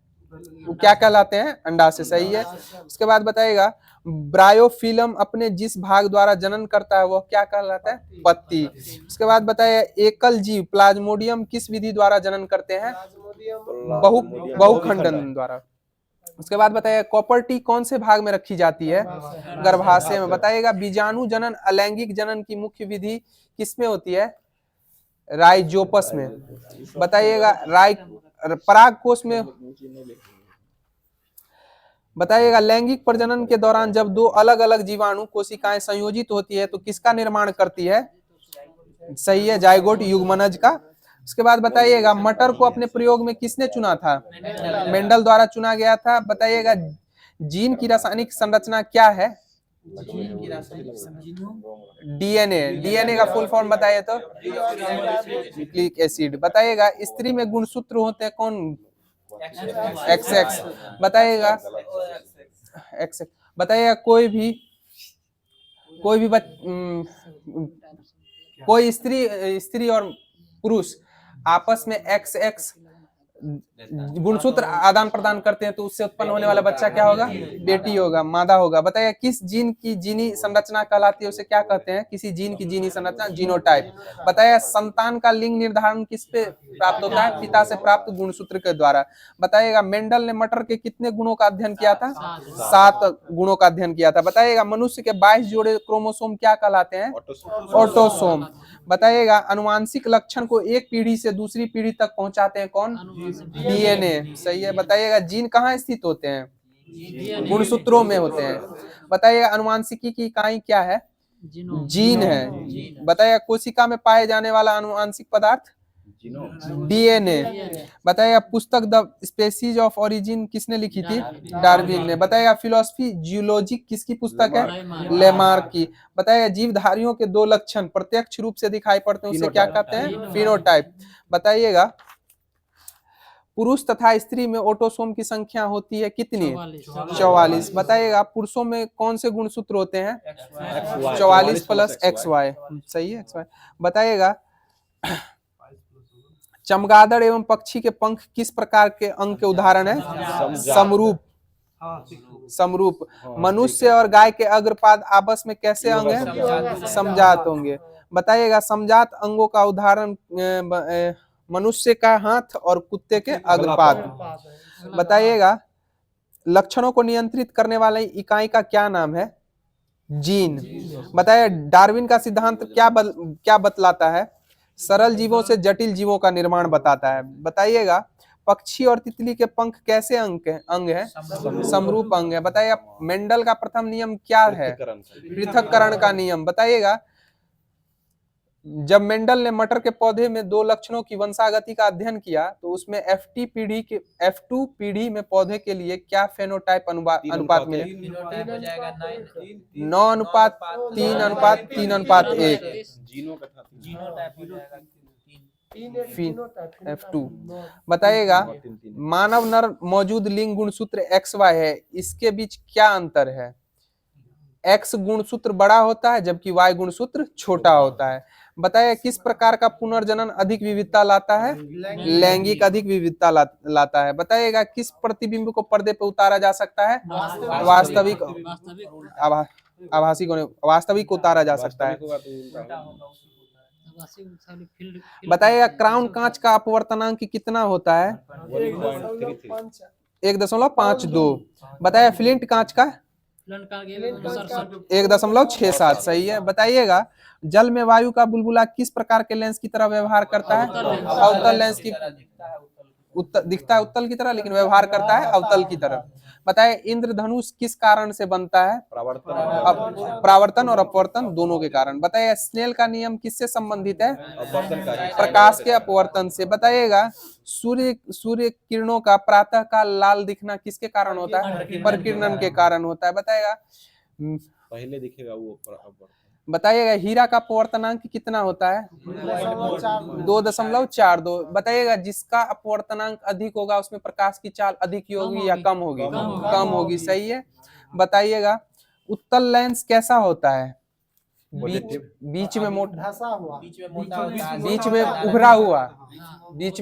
वो क्या कहलाते हैं? अंडाशय, सही है। उसके बाद बताइएगा ब्रायोफिलम अपने जिस भाग द्वारा जनन करता है वह क्या कहलाता है? पत्ती। उसके बाद बताइए एकल जीव प्लाज्मोडियम किस विधि द्वारा जनन करते हैं? बहुखंडन द्वारा। उसके बाद बताइए कॉपर्टी कौन से भाग में रखी जाती है? गर्भाशय में। बताइएगा बीजाणु जनन अलैंगिक जनन की मुख्य विधि किसमें होती है? राइजोपस में। बताइएगा पराग कोष में। बताइएगा लैंगिक प्रजनन के दौरान जब दो अलग अलग जीवाणु कोशिकाएं संयोजित होती है तो किसका निर्माण करती है? सही है, जाइगोट युग्मनज का। उसके बाद बताइएगा मटर को अपने प्रयोग में किसने चुना था? मेंडल द्वारा चुना गया था। बताइएगा जीन की रासायनिक संरचना क्या है? डीएनए का फुल फॉर्म बताइए तो? Nucleic acid. बताइएगा स्त्री में गुणसूत्र होते हैं कौन? XX। बताइएगा XX। बताइएगा कोई स्त्री और पुरुष आपस में XX गुणसूत्र आदान प्रदान करते हैं तो उससे उत्पन्न होने वाला बच्चा क्या होगा? बेटी होगा, मादा होगा। बताइए किस जीन की जीनी संरचना कहलाती है? उसे क्या कहते हैं? किसी जीन की जीनी संरचना, जीनोटाइप। बताइए संतान का लिंग निर्धारण किस पे प्राप्त होता है? पिता से प्राप्त गुणसूत्र के द्वारा। बताइएगा मेंडल ने मटर के कितने गुणों का अध्ययन किया था? 7 गुणों का अध्ययन किया था। बताइएगा मनुष्य के 22 जोड़े क्रोमोसोम क्या कहलाते हैं? ऑटोसोम। बताइएगा अनुवांशिक लक्षण को एक पीढ़ी से दूसरी पीढ़ी तक पहुंचाते हैं कौन? डीएनए, सही है। बताइएगा जीन कहाँ स्थित होते हैं? गुणसूत्रों में होते हैं। बताइएगा अनुवांशिकी की इकाई क्या है? जीन है। बताइएगा कोशिका में पाए जाने वाला अनुवांशिक पदार्थ? Genome DNA. बताइएगा पुस्तक द स्पेसीज ऑफ ओरिजिन किसने लिखी थी? डार्विन ने। बताइएगा फिलोसफी जियोलॉजी किसकी पुस्तक है? लेमार्क की। बताइएगा जीवधारियों के दो लक्षण प्रत्यक्ष रूप से दिखाई पड़ते हैं उसे क्या कहते हैं? फिनोटाइप। बताइएगा पुरुष तथा स्त्री में ऑटोसोम की संख्या होती है कितनी? 44। बताइएगा पुरुषों में कौन से गुणसूत्र होते हैं? 44 प्लस XY। सही है XY। बताइएगा चमगादड़ एवं पक्षी के पंख किस प्रकार के अंग के उदाहरण है? समरूप। समरूप। मनुष्य और गाय के अग्रपाद आपस में कैसे अंग है? समजात होंगे। बताइएगा समजात अंगों का उदाहरण मनुष्य का हाथ और कुत्ते के अग्रपाद। बताइएगा लक्षणों को नियंत्रित करने वाली इकाई का क्या नाम है? जीन। बताइए डार्विन का सिद्धांत क्या बतलाता है? सरल जीवों से जटिल जीवों का निर्माण बताता है। बताइएगा पक्षी और तितली के पंख कैसे अंग है? समरूप अंग है। बताइएगा मेंडल का प्रथम नियम क्या है? पृथक्करण का नियम। बताइएगा जब मेंडल ने मटर के पौधे में दो लक्षणों की वंशागति का अध्ययन किया तो उसमें F2 पीढ़ी में पौधे के लिए क्या फेनोटाइप अनुपात मिले? 9:3:3:1। F2। बताइएगा मानव नर मौजूद लिंग गुणसूत्र XY है, इसके बीच क्या अंतर है? X गुणसूत्र बड़ा होता है जबकि Y गुणसूत्र छोटा होता है। बताइए किस प्रकार का पुनर्जनन अधिक विविधता लाता है? लैंगिक अधिक विविधता लाता है। बताइएगा किस प्रतिबिंब को पर्दे पर उतारा जा सकता है? वास्तविक। आभासी को वास्तविक उतारा जा सकता है। बताइएगा क्राउन कांच का अपवर्तनांक कितना होता है? 1.52। बताइए फ्लिंट कांच का 1.67। सही है। बताइएगा जल में वायु का बुलबुला किस प्रकार के लेंस की तरह व्यवहार करता है? अवतल लेंस की दिखता है उत्तल की तरह लेकिन व्यवहार करता है अवतल की तरह। बताइए इंद्रधनुष किस कारण से बनता है? परावर्तन और अपवर्तन दोनों के कारण। बताइए स्नेल का नियम किससे संबंधित है? प्रकाश के अपवर्तन से। बताइएगा सूर्य किरणों का प्रातः काल लाल दिखना किसके कारण होता है? परिकिरणन के कारण होता है। बताइएगा पहले दिखेगा वो। बताइएगा हीरा का अपवर्तनांक कितना होता है? 2.42। बताइएगा जिसका अपवर्तनांक अधिक होगा उसमें प्रकाश की चाल अधिक होगी या कम होगी? कम होगी। सही है। बताइएगा उत्तल लेंस कैसा होता है? बीच में मोटा, बीच में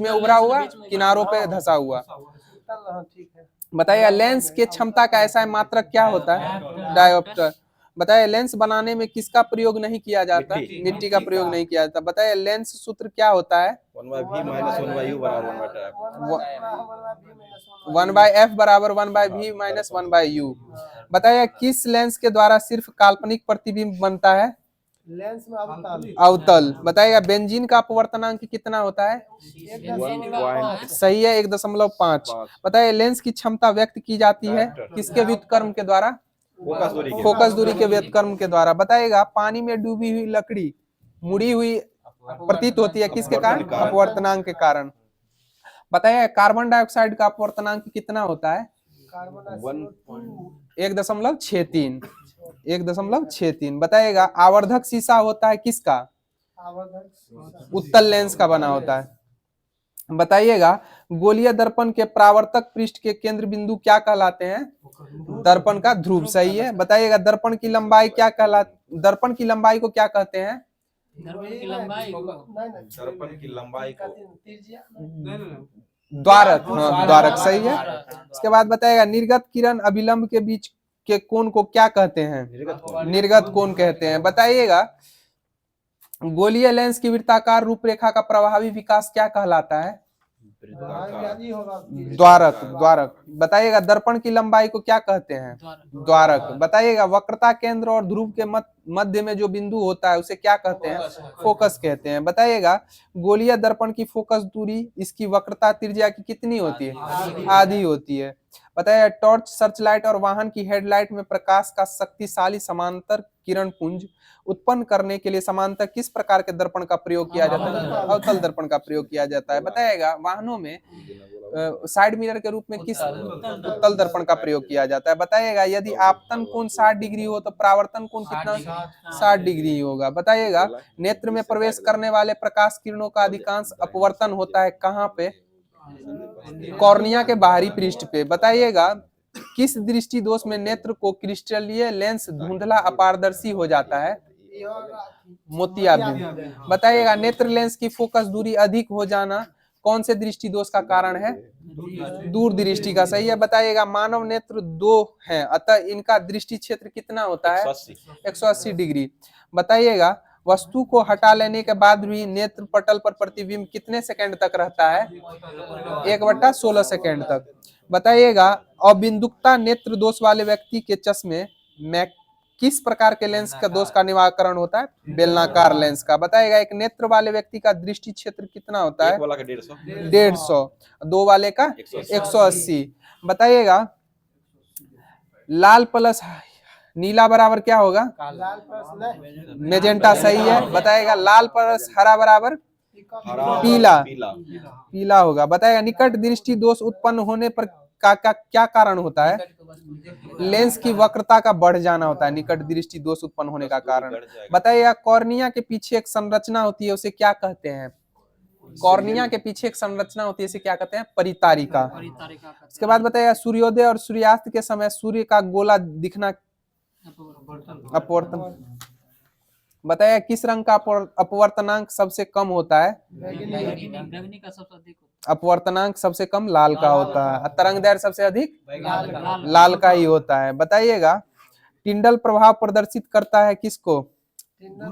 उभरा हुआ, किनारों पे धसा हुआ। बताइए लेंस के क्षमता का ऐसा मात्रक क्या होता है? डायोप्टर। बताइए लेंस बनाने में किसका प्रयोग नहीं किया जाता? मिट्टी का प्रयोग नहीं किया जाता। बताइए लेंस सूत्र क्या होता है? 1/f बराबर 1/v माइनस 1/u। बताइए किस लेंस के द्वारा सिर्फ काल्पनिक प्रतिबिंब बनता है? लेंस में अवतल। बताइएगा बेंजीन का अपवर्तनांक कितना होता है? सही है 1.5। बताइए लेंस की क्षमता व्यक्त की जाती है किसके व्युत्क्रम के द्वारा? फोकस दूरी के व्युत्क्रम के द्वारा। बताइएगा पानी में डूबी हुई लकड़ी मुड़ी हुई प्रतीत होती है किसके कारण? अपवर्तनांक के कारण। बताइए कार्बन डाइऑक्साइड का अपवर्तनांक कितना होता है? 1.63। बताइएगा आवर्धक शीशा होता है किसका? उत्तल लेंस का बना होता है। बताइएगा गोलीय दर्पण के परावर्तक पृष्ठ के केंद्र बिंदु क्या कहलाते हैं? दर्पण का ध्रुव। सही है। बताइएगा दर्पण की लंबाई क्या दर्पण की लंबाई को क्या कहते हैं? दर्पण की लंबाई को द्वारक। द्वारक। सही है। इसके बाद बताइएगा निर्गत किरण अभिलंब के बीच के कोण को क्या कहते हैं? निर्गत कोण कहते हैं। बताइएगा गोलीय लेंस की वृत्ताकार रूपरेखा का प्रभावी विकास क्या कहलाता है? द्वारक। बताइएगा दर्पण की लंबाई को क्या कहते हैं? द्वारक। बताइएगा वक्रता केंद्र और ध्रुव के मध्य में जो बिंदु होता है उसे क्या कहते हैं? फोकस कहते हैं। बताइएगा गोलीय दर्पण की फोकस दूरी इसकी वक्रता त्रिज्या की कितनी होती है? आधी होती है। बताइए टॉर्च, सर्चलाइट और वाहन की हेडलाइट में प्रकाश का शक्तिशाली समांतर किरण पुंज उत्पन्न करने के लिए समांतर किस प्रकार के दर्पण का प्रयोग किया जाता है? अवतल दर्पण का प्रयोग किया जाता है। बताइएगा वाहनों में साइड मिरर के रूप में किस उत्तल दर्पण का प्रयोग किया जाता है? बताइएगा यदि आपतन कोण 60 डिग्री हो तो परावर्तन कोण कितना 60 डिग्री होगा। बताइएगा नेत्र में प्रवेश करने वाले प्रकाश किरणों का अधिकांश अपवर्तन होता है कहाँ पे? कॉर्निया के बाहरी पृष्ठ पे। बताइएगा किस दृष्टि दोष में नेत्र को क्रिस्टलीय लेंस धुंधला अपारदर्शी हो जाता है? मोतियाबिंद। बताइएगा नेत्र लेंस की फोकस दूरी अधिक हो जाना कौन से दृष्टि दोष का कारण है? दूर दृष्टि का। सही है। बताइएगा मानव नेत्र दो हैं अतः इनका दृष्टि क्षेत्र कितना होता है? 180 डिग्री। बताइएगा वस्तु को हटा लेने के बाद भी नेत्र पटल पर प्रतिबिंब कितने सेकंड तक रहता है? 1/16 सेकंड तक। बताइएगा अबिंदुकता नेत्र दोष वाले व्यक्ति के चश्मे में किस प्रकार के लेंस का दोष का निवारण होता है? बेलनाकार लेंस का। बताइएगा एक नेत्र वाले व्यक्ति का दृष्टि क्षेत्र कितना होता है? एक वाला का 150, 150, दो वाले का 180। बताइएगा लाल प्लस नीला बराबर क्या होगा? मेजेंटा। सही है। बताइएगा लाल प्लस हरा बराबर पीला। पीला होगा। बताइएगा निकट दृष्टि दोष उत्पन्न होने पर का क्या कारण होता है? लेंस की वक्रता का बढ़ जाना होता है निकट दृष्टि दोष उत्पन्न होने का कारण। बताइएगा कॉर्निया के पीछे एक संरचना होती है उसे क्या कहते हैं? कॉर्निया के पीछे एक संरचना होती है इसे क्या कहते हैं? परितारिका। इसके बाद बताइएगा सूर्योदय और सूर्यास्त के समय सूर्य का गोला दिखना अपवर्तन। बताइए किस रंग का अपवर्तनांक सबसे कम होता है? बैगनी का सबसे अधिक। अपवर्तनांक सबसे कम लाल का होता है। तरंग दैर्घ्य सबसे अधिक लाल का ही होता है। बताइएगा टिंडल प्रभाव प्रदर्शित करता है किसको?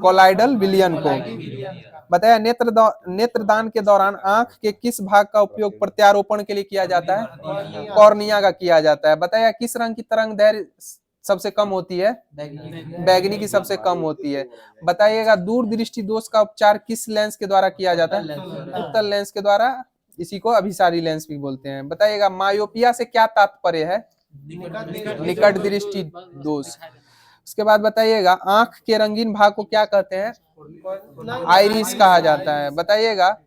कोलाइडल विलयन को। बताया नेत्रदान के दौरान आंख के किस भाग का उपयोग प्रत्यारोपण के लिए किया जाता है? कॉर्निया का किया जाता है। बताया किस रंग की तरंग दैर्घ्य सबसे कम होती है? बैगनी की सबसे कम होती है। बताइएगा दूर दृष्टि दोष का उपचार किस लेंस के द्वारा किया जाता है? उत्तल लेंस के द्वारा। इसी को अभिसारी लेंस भी बोलते हैं। बताइएगा मायोपिया से क्या तात्पर्य है? निकट दृष्टि दोष। उसके बाद बताइएगा आंख के रंगीन भाग को क्या कहते हैं? आइरिस कहा जाता है। बताइएगा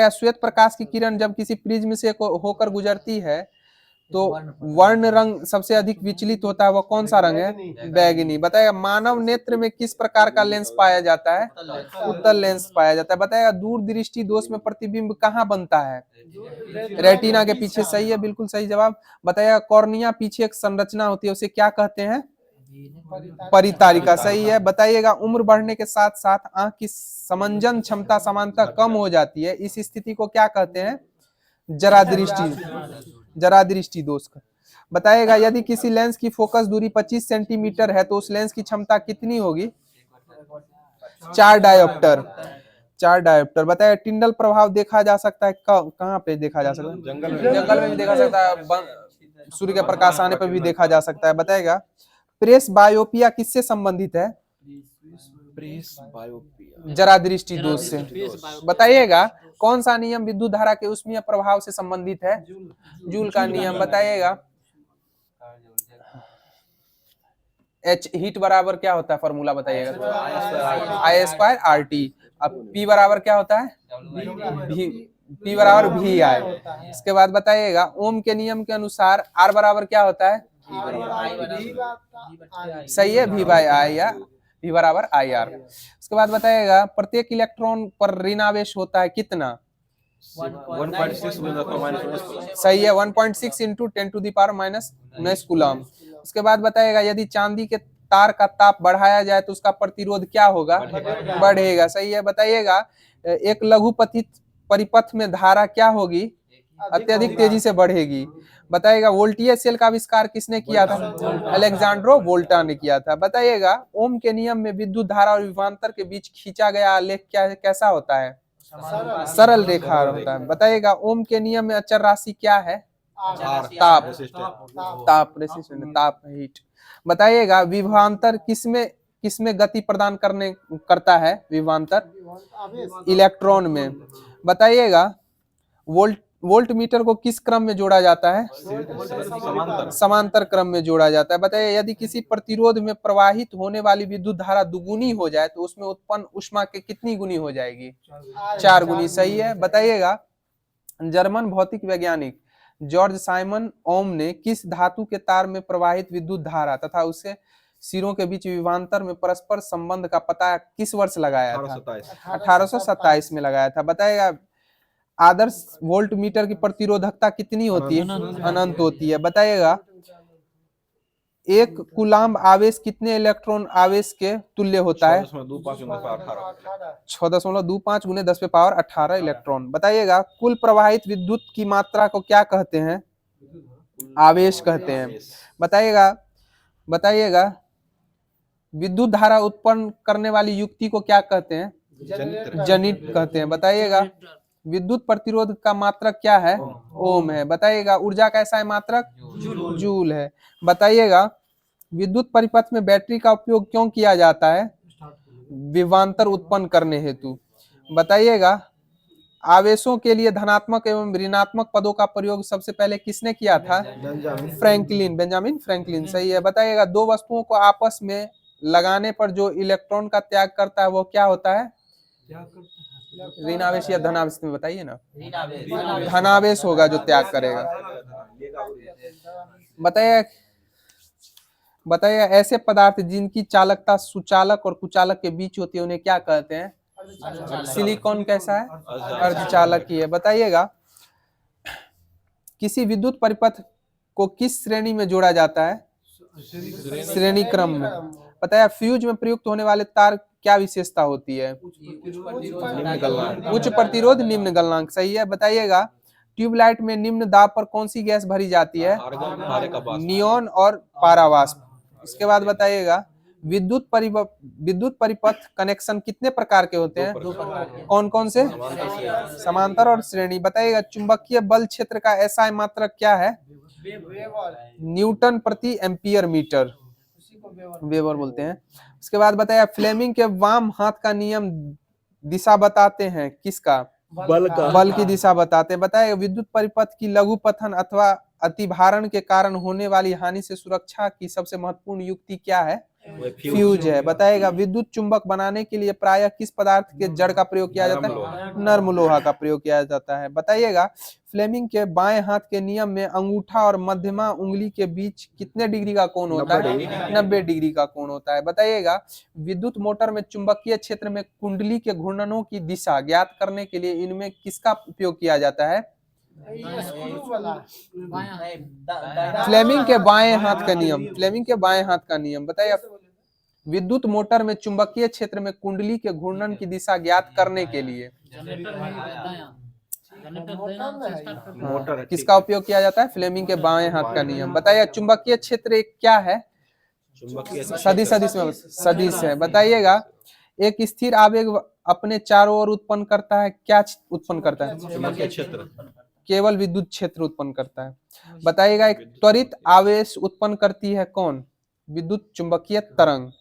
श्वेत प्रकाश की किरण जब किसी प्रिज्म से होकर गुजरती है तो वर्ण रंग सबसे अधिक विचलित होता है, वह कौन सा रंग है? बैगनी। बताइएगा मानव नेत्र में किस प्रकार का लेंस पाया जाता है? उत्तल लेंस पाया जाता है। बताइएगा दूर दृष्टि दोष में प्रतिबिंब कहाँ बनता है? रेटिना के पीछे। सही है, बिल्कुल सही जवाब। बताइएगा कॉर्निया पीछे एक संरचना होती है उसे क्या कहते हैं? परितारिका। सही है। बताइएगा उम्र बढ़ने के साथ साथ आंख की समंजन क्षमता सामान्यतः कम हो जाती है, इस स्थिति को क्या कहते हैं? जरा दृष्टि दोष का। बताइएगा यदि किसी लेंस की फोकस दूरी 25 सेंटीमीटर है तो उस लेंस की क्षमता कितनी होगी? 4 डायोप्टर। बताइए टिंडल प्रभाव देखा जा सकता है कहाँ पे देखा जा सकता है? जंगल में भी देखा सकता है, सूर्य का प्रकाश आने पर भी देखा जा सकता है। बताइएगा प्रेस बायोपिया किससे संबंधित है? जरा दृष्टि दोष से। बताइएगा कौन सा नियम विद्युत धारा के ऊष्मीय प्रभाव से संबंधित है? जूल का नियम। बताइएगा H हीट बराबर क्या होता है? फॉर्मूला बताइएगा। I²RT। अब P बराबर क्या होता है? P बराबर VI। इसके बाद बताइएगा ओम के नियम के अनुसार R बराबर क्या होता है? सही है, V/I या V बराबर IR। उसके बाद बताइएगा प्रत्येक इलेक्ट्रॉन पर ऋणावेश होता है कितना? 1.6 सही है, 1.6 इंटू 10⁻⁻⁹ कूलम। उसके बाद बताइएगा यदि चांदी के तार का ताप बढ़ाया जाए तो उसका प्रतिरोध क्या होगा? बढ़ेगा। सही है। बताइएगा एक लघुपथित परिपथ में धारा क्या होगी? अत्यधिक तेजी से बढ़ेगी। बताइएगा वोल्टीय सेल का आविष्कार किसने किया था? अलेक्जेंड्रो वोल्टा ने किया था। बताइएगा ओम के नियम में विद्युत धारा और विभवांतर के बीच खींचा गया आलेख कैसा होता है? सरल रेखा होता है। बताइएगा ओम के नियम में अचर राशि क्या है? ताप हीट। बताइएगा विभवांतर किसमें गति प्रदान करता है? विभवांतर इलेक्ट्रॉन में। बताइएगा वोल्ट मीटर को किस क्रम में जोड़ा जाता है? समांतर समांतर क्रम में जोड़ा जाता है। बताइए यदि किसी प्रतिरोध में प्रवाहित होने वाली विद्युत धारा दुगुनी हो जाए तो उसमें उत्पन्न ऊष्मा के कितनी गुनी हो जाएगी? 4 गुनी। सही है। बताइएगा जर्मन भौतिक वैज्ञानिक जॉर्ज साइमन ओम ने किस धातु के तार में प्रवाहित विद्युत धारा तथा उसके सिरों के बीच विभवांतर में परस्पर संबंध का पता किस वर्ष लगाया था? 1827 में लगाया था। बताइएगा आदर्श वोल्ट मीटर की प्रतिरोधकता कितनी होती है? अनंत होती है। बताइएगा एक कूलाम्ब आवेश कितने इलेक्ट्रॉन आवेश के तुल्य होता है? 6.25 गुने 10 पे पावर 18 इलेक्ट्रॉन। बताइएगा कुल प्रवाहित विद्युत की मात्रा को क्या कहते हैं? आवेश कहते हैं। बताइएगा विद्युत धारा उत्पन्न करने वाली युक्ति को क्या कहते हैं? जनित कहते हैं। बताइएगा विद्युत प्रतिरोध का मात्रक क्या है? ओम है। बताइएगा ऊर्जा का ऐसा है मात्रक? जूल है। बताइएगा विद्युत परिपथ में बैटरी का उपयोग क्यों किया जाता है? विभवांतर उत्पन्न करने हेतु। बताइएगा आवेशों के लिए धनात्मक एवं ऋणात्मक पदों का प्रयोग सबसे पहले किसने किया था? Benjamin Franklin. सही है। बताइएगा दो वस्तुओं को आपस में लगाने पर जो इलेक्ट्रॉन का त्याग करता है वो क्या होता है? ऋणावेश या धनावेश में बताइए ना। धनावेश होगा जो त्याग करेगा। बताइए ऐसे पदार्थ जिनकी चालकता सुचालक और कुचालक के बीच होती है उन्हें क्या कहते हैं? सिलिकॉन कैसा है? अर्धचालक ही है। बताइएगा किसी विद्युत परिपथ को किस श्रेणी में जोड़ा जाता है? श्रेणी क्रम में। बताया फ्यूज में प्रयुक्त होने वाले तार क्या विशेषता होती है? उच्च प्रतिरोध निम्न गलनांक। सही है। बताइएगा ट्यूबलाइट में निम्न दाब पर कौन सी गैस भरी जाती है? नियोन और पारावाष्प। इसके बाद बताइएगा विद्युत परिपथ कनेक्शन कितने प्रकार के होते हैं? कौन कौन से? समांतर और श्रेणी। बताइएगा चुंबकीय बल क्षेत्र का एसआई मात्रक क्या है? न्यूटन प्रति एम्पियर मीटर, वेबर बोलते हैं। उसके बाद बताया फ्लेमिंग के वाम हाथ का नियम दिशा बताते हैं किसका? बल की दिशा बताते हैं। बताया विद्युत परिपथ की लघु पतन अथवा अतिभारण के कारण होने वाली हानि से सुरक्षा की सबसे महत्वपूर्ण युक्ति क्या है? फ्यूज है। बताएगा विद्युत चुंबक बनाने के लिए प्रायः किस पदार्थ के जड़ का प्रयोग किया जाता है? नर्म लोहा का प्रयोग किया जाता है। बताइएगा फ्लेमिंग के बाएं हाथ के नियम में अंगूठा और मध्यमा उंगली के बीच कितने डिग्री का कोण होता है? 90 डिग्री का कोण होता है। बताइएगा विद्युत मोटर में चुंबकीय क्षेत्र में कुंडली के घूर्णनों की दिशा ज्ञात करने के लिए इनमें किसका उपयोग किया जाता है? फ्लेमिंग के बाएं हाथ का नियम। फ्लेमिंग के बाएं हाथ का नियम। बताइए विद्युत मोटर में चुंबकीय क्षेत्र में कुंडली के घूर्णन की दिशा ज्ञात करने के लिए किसका उपयोग किया जाता है? फ्लेमिंग के बाएं हाथ का नियम। बताइए चुंबकीय क्षेत्र एक क्या है? सदिश है। बताइएगा एक स्थिर आवेग अपने चारों ओर उत्पन्न करता है, क्या उत्पन्न करता है? चुंबकीय क्षेत्र। केवल विद्युत क्षेत्र उत्पन्न करता है। बताइएगा एक त्वरित आवेश उत्पन्न करती है कौन? विद्युत चुंबकीय तरंग।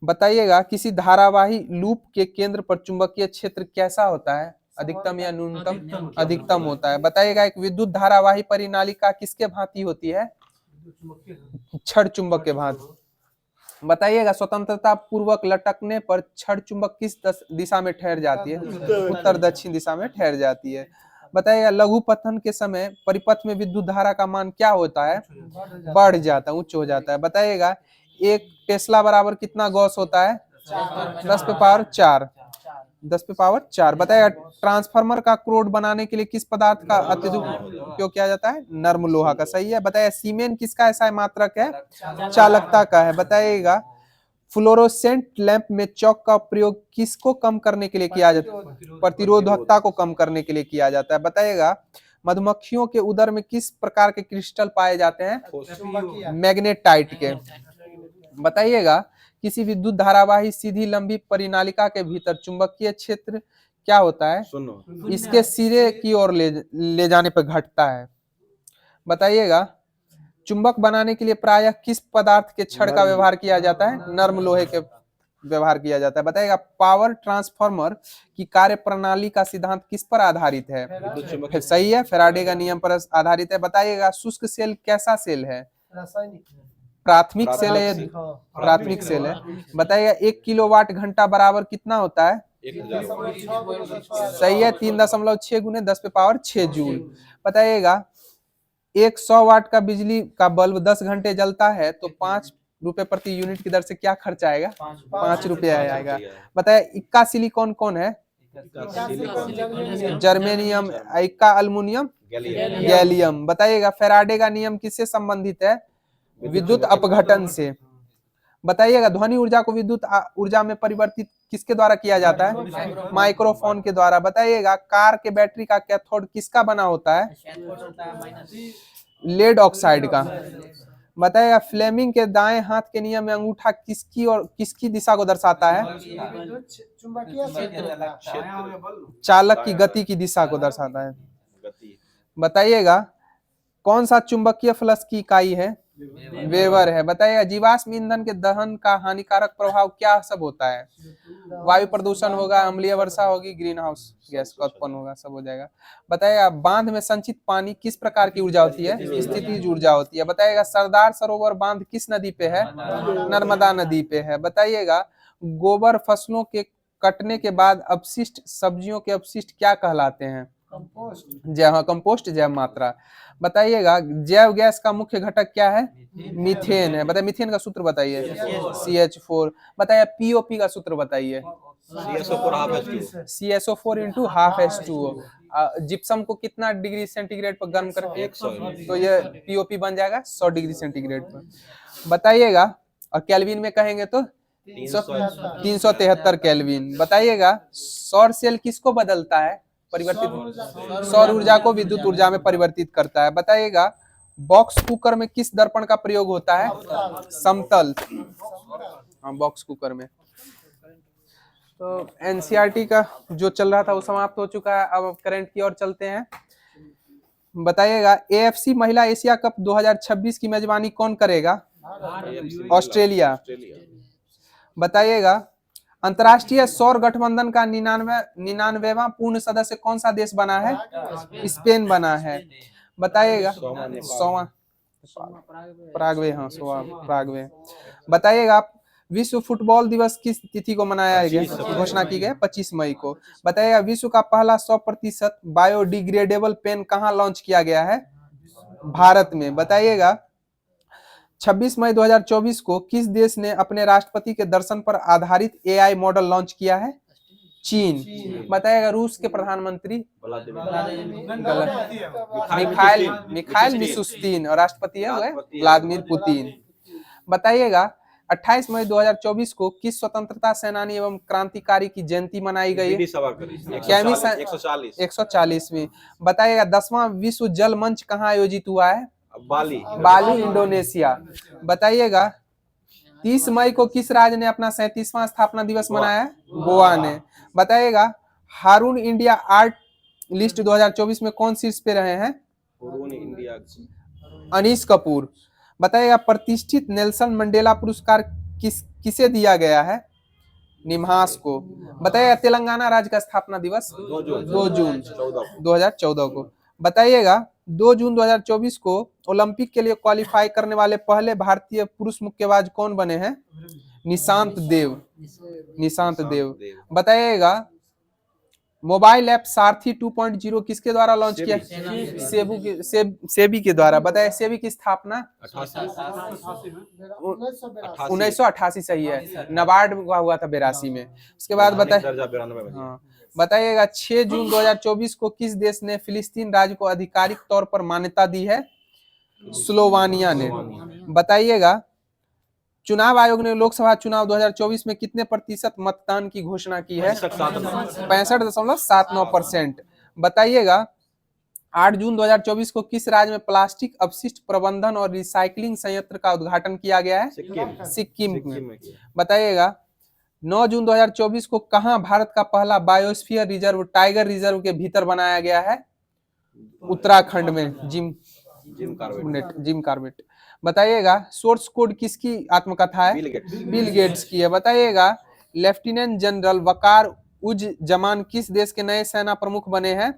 बताइएगा किसी धारावाही लूप के केंद्र पर चुंबकीय क्षेत्र कैसा होता है? अधिकतम या न्यूनतम? अधिकतम होता है। बताइएगा एक विद्युत धारावाही परिनालिका किसके भांति होती है? छड़ चुंबक के भांति। बताइएगा स्वतंत्रता पूर्वक लटकने पर छड़ चुंबक किस दिशा में ठहर जाती है? उत्तर दक्षिण दिशा में ठहर जाती है। बताइएगा लघु पतन के समय परिपथ में विद्युत धारा का मान क्या होता है? बढ़ जाता है, उच्च हो जाता है। बताइएगा एक टेस्ला बराबर कितना गॉस होता है? 10 पे पावर 4। 10 पे पावर 4। बताइएगा ट्रांसफार्मर का क्रोड बनाने के लिए किस पदार्थ का अत्यधिक उपयोग किया जाता है? नर्म लोहा का। सही है। बताइए सीमेन किसका ऐसा मात्रक है? चालकता का है। बताइएगा फ्लोरोसेंट लैंप में चौक का प्रयोग किसको कम करने के लिए किया जाता है? प्रतिरोधकता को कम करने के लिए किया जाता है। बताइएगा मधुमक्खियों के उदर में किस प्रकार के क्रिस्टल पाए जाते हैं? मैग्नेटाइट के। बताइएगा किसी विद्युत धारावाही सीधी लंबी परिनालिका के भीतर चुंबकीय क्षेत्र क्या होता है? इसके सिरे की ओर ले जाने पर घटता है। बताइएगा चुंबक बनाने के लिए प्रायः किस पदार्थ के छड़ का व्यवहार किया जाता है? नर्म लोहे के व्यवहार किया जाता है। बताइएगा पावर ट्रांसफार्मर की कार्य प्रणाली का सिद्धांत किस पर आधारित है? विद्युत चुम्बकीय। फिर सही है, फैराडे का नियम पर आधारित है। बताइएगा शुष्क सेल कैसा सेल है? प्राथमिक सेल है, प्राथमिक सेल है। बताइएगा 1 किलोवाट घंटा बराबर कितना होता है? 1000 सही है, 3.6 गुने 10 पे पावर 6 जूल। बताइएगा 100 वाट का बिजली का बल्ब 10 घंटे जलता है तो 5 रुपए प्रति यूनिट की दर से क्या खर्च आएगा? 5 रुपया आएगा। बताइए इक्का सिलिकॉन कौन है? जर्मेनियम। इक्का अल्मुनियम, गैलियम। बताइएगा फैराडे का नियम किससे संबंधित है? विद्युत अपघटन से। बताइएगा ध्वनि ऊर्जा को विद्युत ऊर्जा में परिवर्तित किसके द्वारा किया जाता है? माइक्रोफोन के द्वारा। बताइएगा कार के बैटरी का कैथोड किसका बना होता है? लेड ऑक्साइड का। बताइएगा फ्लेमिंग के दाएं हाथ के नियम में अंगूठा किसकी और किसकी दिशा को दर्शाता है? चालक की गति की दिशा को दर्शाता है। बताइएगा कौन सा चुंबकीय फ्लक्स की इकाई है? वेबर है। बताइएगा जीवाश्म ईंधन के दहन का हानिकारक प्रभाव क्या सब होता है? वायु प्रदूषण होगा, अम्लीय वर्षा होगी, ग्रीन हाउस गैस का उत्पन्न होगा, सब हो जाएगा। बताइएगा बांध में संचित पानी किस प्रकार की ऊर्जा होती है? स्थितिज ऊर्जा होती है। बताइएगा सरदार सरोवर बांध किस नदी पे है? नर्मदा नदी पे है। बताइएगा गोबर फसलों के कटने के बाद अपशिष्ट सब्जियों के अपशिष्ट क्या कहलाते हैं? कंपोस्ट जैव मात्रा। बताइएगा जैव गैस का मुख्य घटक क्या है? मीथेन है। बताइए मीथेन का सूत्र बताइए। CH4। बताइए पीओपी का सूत्र बताइए। CSO4 into half H2O। Gypsum को कितना डिग्री सेंटीग्रेड पर गर्म करके? 100। तो ये पीओपी बन जाएगा 100 डिग्री सेंटीग्रेड पर। बताइएगा और केल्विन में कहेंगे तो 373 केल्विन। बताइएगा सौर सेल किसको बदलता है? परिवर्तित सौर ऊर्जा को विद्युत ऊर्जा में परिवर्तित करता है। बताइएगा बॉक्स कुकर में किस दर्पण का प्रयोग होता है? समतल। हाँ बॉक्स कुकर में। तो एनसीईआरटी का जो चल रहा था वो समाप्त हो चुका है। अब करंट की ओर चलते हैं। बताइएगा एएफसी महिला एशिया कप 2026 की मेजबानी कौन करेगा? ऑस्ट्रेलिया। बताइएगा अंतर्राष्ट्रीय सौर गठबंधन का 99वां पूर्ण सदस्य कौन सा देश बना है? स्पेन बना है। बताइएगा 100वां पराग्वे। हाँ 100वां पराग्वे। बताइएगा विश्व फुटबॉल दिवस किस तिथि को मनाया गया? घोषणा की गई 25 मई को। बताइएगा विश्व का पहला 100% बायोडिग्रेडेबल पेन कहाँ लॉन्च किया गया है? भारत में। बताइएगा 26 मई 2024 को किस देश ने अपने राष्ट्रपति के दर्शन पर आधारित एआई मॉडल लॉन्च किया है? चीन। बताइएगा रूस के प्रधानमंत्री? Mikhail Mishustin. और राष्ट्रपति है वो है व्लादिमीर पुतिन। बताइएगा 28 मई 2024 को किस स्वतंत्रता सेनानी एवं क्रांतिकारी की जयंती मनाई गई? 140वीं। बताइएगा 10वां विश्व जल मंच कहाँ आयोजित हुआ है? Bali Indonesia. बताइएगा 30 मई को किस राज्य ने अपना 37वां स्थापना दिवस मनाया? गोवा ने। बताइएगा हारून इंडिया आर्ट लिस्ट 2024 में कौन शीर्ष पे रहे हैं? अनीश कपूर। बताइएगा प्रतिष्ठित नेल्सन मंडेला पुरस्कार किसे दिया गया है? निम्हांस को। बताइएगा तेलंगाना राज्य का स्थापना दिवस 2 जून 2014 को। बताइएगा 2 जून 2024 को ओलंपिक के लिए क्वालिफाई करने वाले पहले भारतीय पुरुष मुक्केबाज कौन बने हैं? निशांत देव। बताइएगा मोबाइल ऐप सारथी 2.0 किसके द्वारा लॉन्च किया? सेबी के द्वारा। बताइए सेबी की स्थापना 1988 सही है। नाबार्ड हुआ था 82 में। उसके बाद बताइएगा 6 जून 2024 को किस देश ने फिलिस्तीन राज्य को आधिकारिक तौर पर मान्यता दी है? स्लोवानिया ने। बताइएगा चुनाव आयोग ने लोकसभा चुनाव 2024 में कितने प्रतिशत मतदान की घोषणा की है? 65.79%। बताइएगा 8 जून 2024 को किस राज्य में प्लास्टिक अपशिष्ट प्रबंधन और रिसाइकलिंग संयंत्र का उद्घाटन किया गया है? सिक्किम में। बताइएगा 9 जून 2024 को कहां भारत का पहला बायोस्फीयर रिजर्व टाइगर रिजर्व के भीतर बनाया गया है? उत्तराखंड में जिम कार्बेट। बताइएगा सोर्स कोड किसकी आत्मकथा है? बिल गेट्स की है। बताइएगा लेफ्टिनेंट जनरल वकार उज जमान किस देश के नए सेना प्रमुख बने हैं?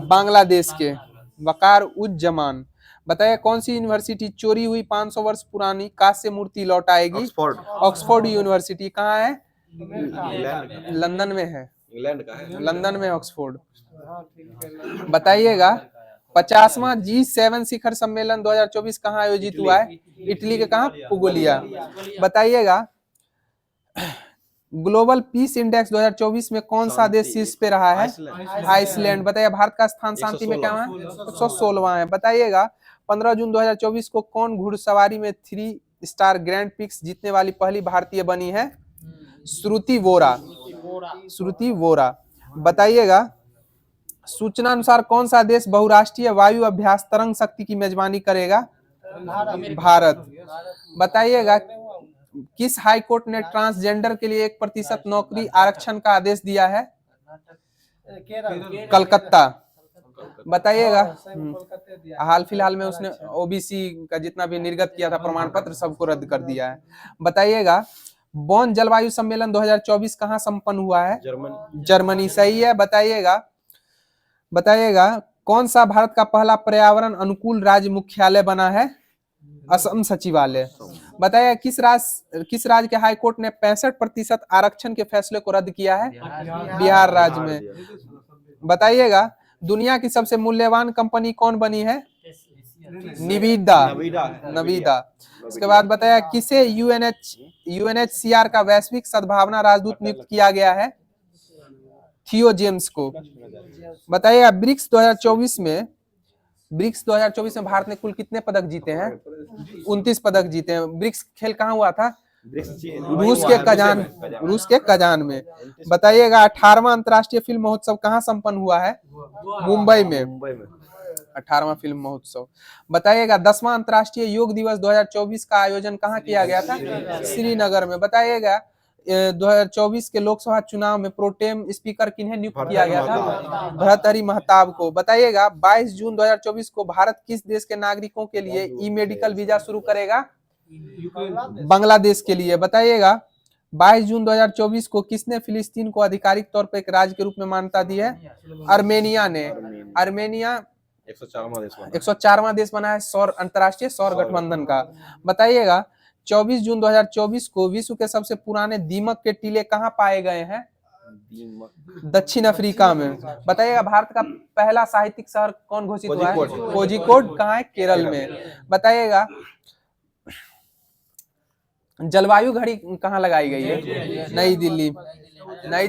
बांग्लादेश के वकार उज जमान। बताइए कौन सी यूनिवर्सिटी चोरी हुई 500 वर्ष पुरानी कांस्य मूर्ति लौटाएगी? ऑक्सफोर्ड। ऑक्सफोर्ड यूनिवर्सिटी कहाँ है? इंग्लैंड लंदन में है। इंग्लैंड का है। लंदन में ऑक्सफोर्ड। बताइएगा 50वां G7 शिखर सम्मेलन 2024 कहाँ आयोजित हुआ है? इटली के कहाँ? पुगोलिया। बताइएगा ग्लोबल पीस इंडेक्स 2024 में कौन सा देश शीर्ष पे रहा है? आइसलैंड। बताइए भारत का स्थान शांति में क्या है? 116वां है। बताइएगा 15 जून 2024 को कौन घुड़सवारी में 3 स्टार ग्रैंड पिक्स जीतने वाली पहली भारतीय बनी है? श्रुति वोरा। श्रुति वोरा। बताइएगा सूचना अनुसार कौन सा देश बहुराष्ट्रीय वायु अभ्यास तरंग शक्ति की मेजबानी करेगा? भारत। बताइएगा किस हाई कोर्ट ने ट्रांसजेंडर के लिए 1% नौकरी आरक्षण का आदेश दिया है? कलकत्ता। बताइएगा हाल फिलहाल में उसने ओबीसी का जितना भी निर्गत किया था प्रमाण पत्र सबको रद्द कर दिया है। बताइएगा बॉन जलवायु सम्मेलन 2024 कहाँ संपन्न हुआ है? जर्मनी। सही है। बताइएगा कौन सा भारत का पहला पर्यावरण अनुकूल राज्य मुख्यालय बना है? असम सचिवालय। बताइए किस राज्य के हाई कोर्ट ने 65% आरक्षण के फैसले को रद्द किया है? बिहार राज्य में। बताइएगा दुनिया की सबसे मूल्यवान कंपनी कौन बनी है? नवीदा। उसके बाद बताया किसे यूएनएचसीआर का वैश्विक सद्भावना राजदूत नियुक्त किया गया है? थियो जेम्स को। बताइएगा ब्रिक्स 2024 में भारत ने कुल कितने पदक जीते हैं? 29 पदक जीते हैं। ब्रिक्स खेल कहाँ हुआ था? रूस के कजान में। बताइएगा 18वां अंतर्राष्ट्रीय फिल्म महोत्सव कहाँ संपन्न हुआ है? मुंबई में। 18वां फिल्म महोत्सव। बताइएगा 10वां अंतर्राष्ट्रीय योग दिवस 2024 का आयोजन कहाँ किया गया था? श्रीनगर में। बताइएगा 2024 के लोकसभा चुनाव में प्रोटेम स्पीकर किन्हें नियुक्त किया गया था? भर्तृहरि महताब को। बताइएगा 22 जून 2024 को भारत किस देश के नागरिकों के लिए ई मेडिकल वीजा शुरू करेगा? बांग्लादेश के लिए। बताइएगा 22 जून 2024 को किसने फिलिस्तीन को आधिकारिक तौर पर एक राज्य के रूप में मान्यता दी है? आर्मेनिया ने। आर्मेनिया 104वां देश बना है अंतर्राष्ट्रीय सौर गठबंधन का। बताइएगा 24 जून 2024 को विश्व के सबसे पुराने दीमक के टीले कहाँ पाए गए हैं? दक्षिण अफ्रीका में। बताइएगा भारत का पहला साहित्यिक शहर कौन घोषित हुआ है? कोझिकोड। कहाँ है? केरल में। बताइएगा जलवायु घड़ी कहाँ लगाई गई है? नई दिल्ली।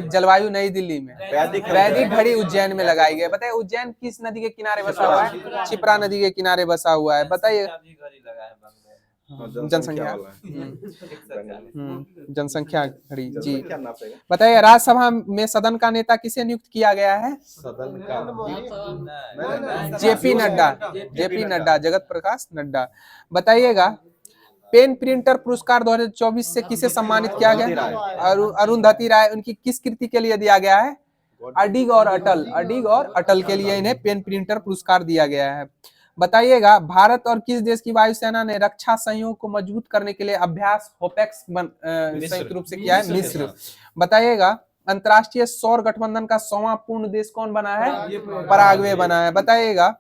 जलवायु नई दिल्ली में। वैदिक घड़ी उज्जैन में लगाई गई। बताइए उज्जैन किस नदी के किनारे बसा हुआ है? क्षिप्रा नदी के किनारे बसा हुआ है। बताइए जनसंख्या घड़ी जी। बताइए राज्यसभा में सदन का नेता किसे नियुक्त किया गया है? जेपी नड्डा। जगत प्रकाश नड्डा। बताइएगा पेन प्रिंटर पुरस्कार 2024 से किसे सम्मानित किया गया? अरुंधति राय। उनकी किस कृति के लिए दिया गया है? अडिग और अटल के लिए इन्हें पेन प्रिंटर पुरस्कार दिया गया है। बताइएगा भारत और किस देश की वायुसेना ने रक्षा सहयोग को मजबूत करने के लिए अभ्यास होपेक्स संयुक्त रूप से किया है? मिस्र। बताइएगा अंतर्राष्ट्रीय सौर गठबंधन का 100वां पूर्ण देश कौन बना है? पराग्वे बना है। बताइएगा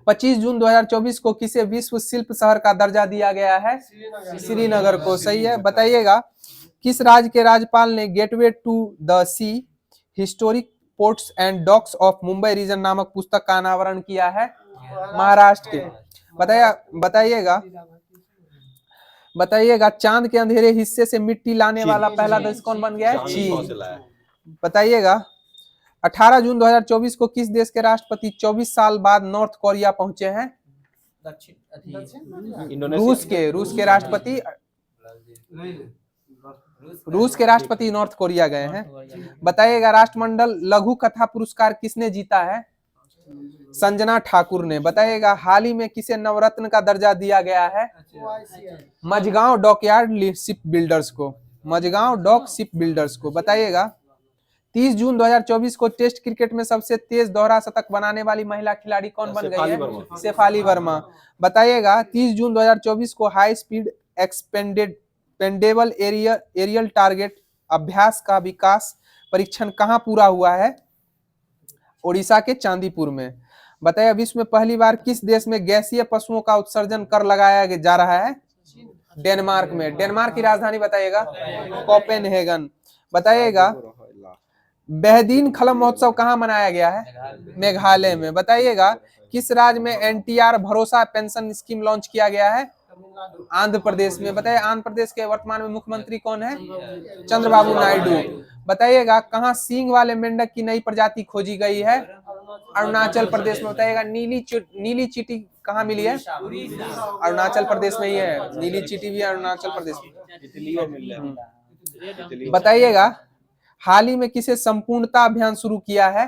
25 जून 2024 को किसे विश्व शिल्प शहर का दर्जा दिया गया है? श्रीनगर को। सही है। बताइएगा किस राज्य के राज्यपाल ने gateway to the sea historic ports and docks of Mumbai region नामक पुस्तक का अनावरण किया है? महाराष्ट्र के। बताइएगा चांद के अंधेरे हिस्से से मिट्टी लाने वाला पहला देश कौन बन गया है? चीन। बताइएगा 18 जून 2024 को किस देश के राष्ट्रपति 24 साल बाद नॉर्थ कोरिया पहुंचे हैं? रूस के राष्ट्रपति नॉर्थ कोरिया गए हैं। बताइएगा राष्ट्रमंडल लघु कथा पुरस्कार किसने जीता है? संजना ठाकुर ने। बताइएगा हाल ही में किसे नवरत्न का दर्जा दिया गया है? मझगांव डॉकयार्ड शिप बिल्डर्स को। बताइएगा 30 जून 2024 को टेस्ट क्रिकेट में सबसे तेज दोहरा शतक बनाने वाली महिला खिलाड़ी कौन बन गई है? शेफाली वर्मा। बताइएगा 30 जून 2024 को high speed expendable aerial target अभ्यास का विकास परीक्षण कहाँ पूरा हुआ है? ओडिशा के चांदीपुर में। बताइए विश्व में पहली बार किस देश में गैसीय पशुओं का उत्सर्जन कर लगाया जा रहा है? डेनमार्क में। डेनमार्क की राजधानी बताइएगा? कोपेनहेगन। बताइएगा बेहदीन खलम महोत्सव कहाँ मनाया गया है? मेघालय में। बताइएगा किस राज्य में एनटीआर भरोसा पेंशन स्कीम लॉन्च किया गया है? आंध्र प्रदेश में। बताइए आंध्र प्रदेश के वर्तमान में मुख्यमंत्री कौन है? चंद्रबाबू नायडू। बताइएगा कहाँ सींग वाले मेंढक की नई प्रजाति खोजी गई है? अरुणाचल प्रदेश में। बताइएगा नीली चींटी कहाँ मिली है? अरुणाचल प्रदेश में ही है। नीली चींटी भी अरुणाचल प्रदेश में। बताइएगा हाल ही में किसे संपूर्णता अभियान शुरू किया है?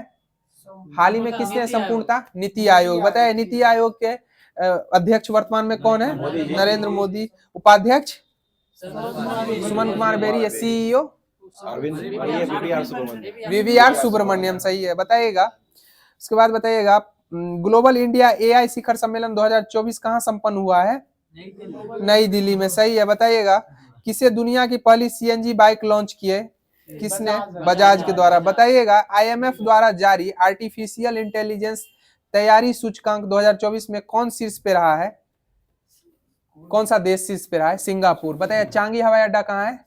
हाल ही में किसने संपूर्णता? नीति आयोग। बताइए नीति आयोग के अध्यक्ष वर्तमान में कौन है? नरेंद्र मोदी। उपाध्यक्ष सुमन कुमार बेरी। CEO VVR Subrahmanyam. सही है। बताइएगा उसके बाद बताइएगा ग्लोबल इंडिया एआई शिखर सम्मेलन 2024 कहाँ संपन्न हुआ है? नई दिल्ली में। सही है। बताइएगा किसे दुनिया की पहली सीएनजी बाइक लॉन्च की है? किसने? बजाज के द्वारा। बताइएगा आईएमएफ द्वारा जारी आर्टिफिशियल इंटेलिजेंस तैयारी सूचकांक 2024 में कौन शीर्ष पे रहा है? कौन सा देश शीर्ष पे रहा है? सिंगापुर। बताइए चांगी हवाई अड्डा कहाँ है?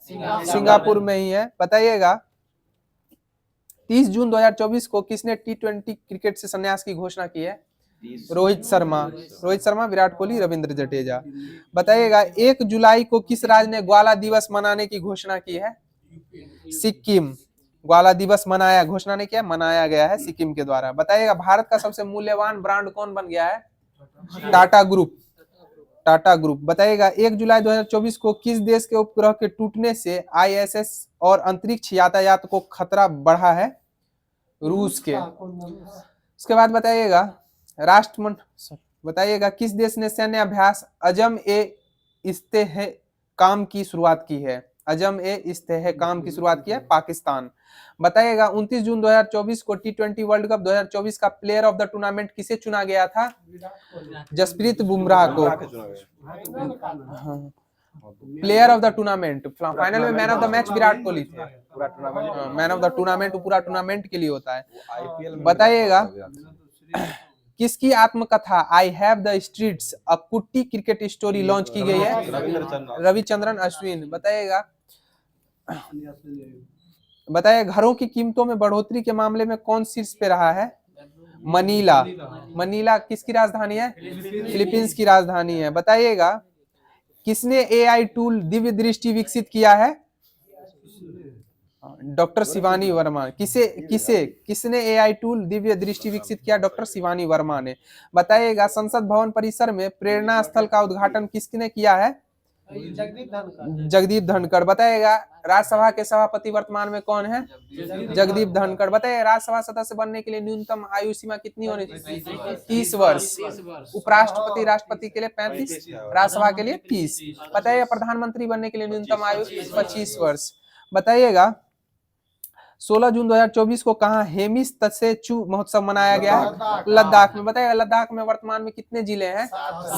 सिंगापुर में ही है। बताइएगा 30 जून 2024 को किसने टी20 क्रिकेट से संन्यास की घोषणा की है? रोहित शर्मा। रोहित शर्मा, विराट कोहली, रविंद्र जडेजा। बताइएगा 1 जुलाई को किस राज्य ने ग्वाला दिवस मनाने की घोषणा की है? सिक्किम। ग्वाला दिवस मनाया, घोषणा ने किया, मनाया गया है सिक्किम के द्वारा। बताइएगा भारत का सबसे मूल्यवान ब्रांड कौन बन गया है? टाटा ग्रुप। टाटा ग्रुप। बताइएगा 1 जुलाई 2024 को किस देश के उपग्रह के टूटने से आईएसएस और अंतरिक्ष यातायात को खतरा बढ़ा है? रूस के। उसके बाद बताइएगा बताइएगा किस देश ने सैन्य अभ्यास अजम ए इस्तेहकाम की शुरुआत की है? अजम ए इस्तेहकाम की शुरुआत की है? पाकिस्तान। बताइएगा 29 जून 2024 को टी20 वर्ल्ड कप 2024 का प्लेयर ऑफ द टूर्नामेंट किसे चुना गया था? जसप्रीत बुमराह को। Player of the tournament. Final में man of the match Virat Kohli थे। पूरा tournament man of the tournament पूरा टूर्नामेंट के लिए होता है। बताइएगा किसकी आत्मकथा I have the streets a Kutti cricket story launch की गई है? रविचंद्रन अश्विन। बताइए घरों की कीमतों में बढ़ोतरी के मामले में कौन शीर्ष पे रहा है? मनीला। मनीला किसकी राजधानी है? फिलीपींस की राजधानी है। बताइएगा किसने एआई टूल दिव्य दृष्टि विकसित किया है? डॉक्टर शिवानी वर्मा। किसने एआई टूल दिव्य दृष्टि विकसित किया? डॉक्टर शिवानी वर्मा ने। बताइएगा संसद भवन परिसर में प्रेरणा स्थल का उद्घाटन किसने किया है? जगदीप धनखड़। बताइएगा राज्यसभा के सभापति वर्तमान में कौन है? जगदीप धनखड़। बताइए राज्यसभा सदस्य बनने के लिए न्यूनतम आयु सीमा कितनी होनी चाहिए? 30 वर्ष। उपराष्ट्रपति राष्ट्रपति के लिए 35, राज्यसभा के लिए 30। बताइए प्रधानमंत्री बनने के लिए न्यूनतम आयु 25 वर्ष। बताइएगा 16 जून 2024 को कहाँ हेमिस तसेचू महोत्सव मनाया गया है? लद्दाख में। बताइएगा लद्दाख में वर्तमान में कितने जिले हैं?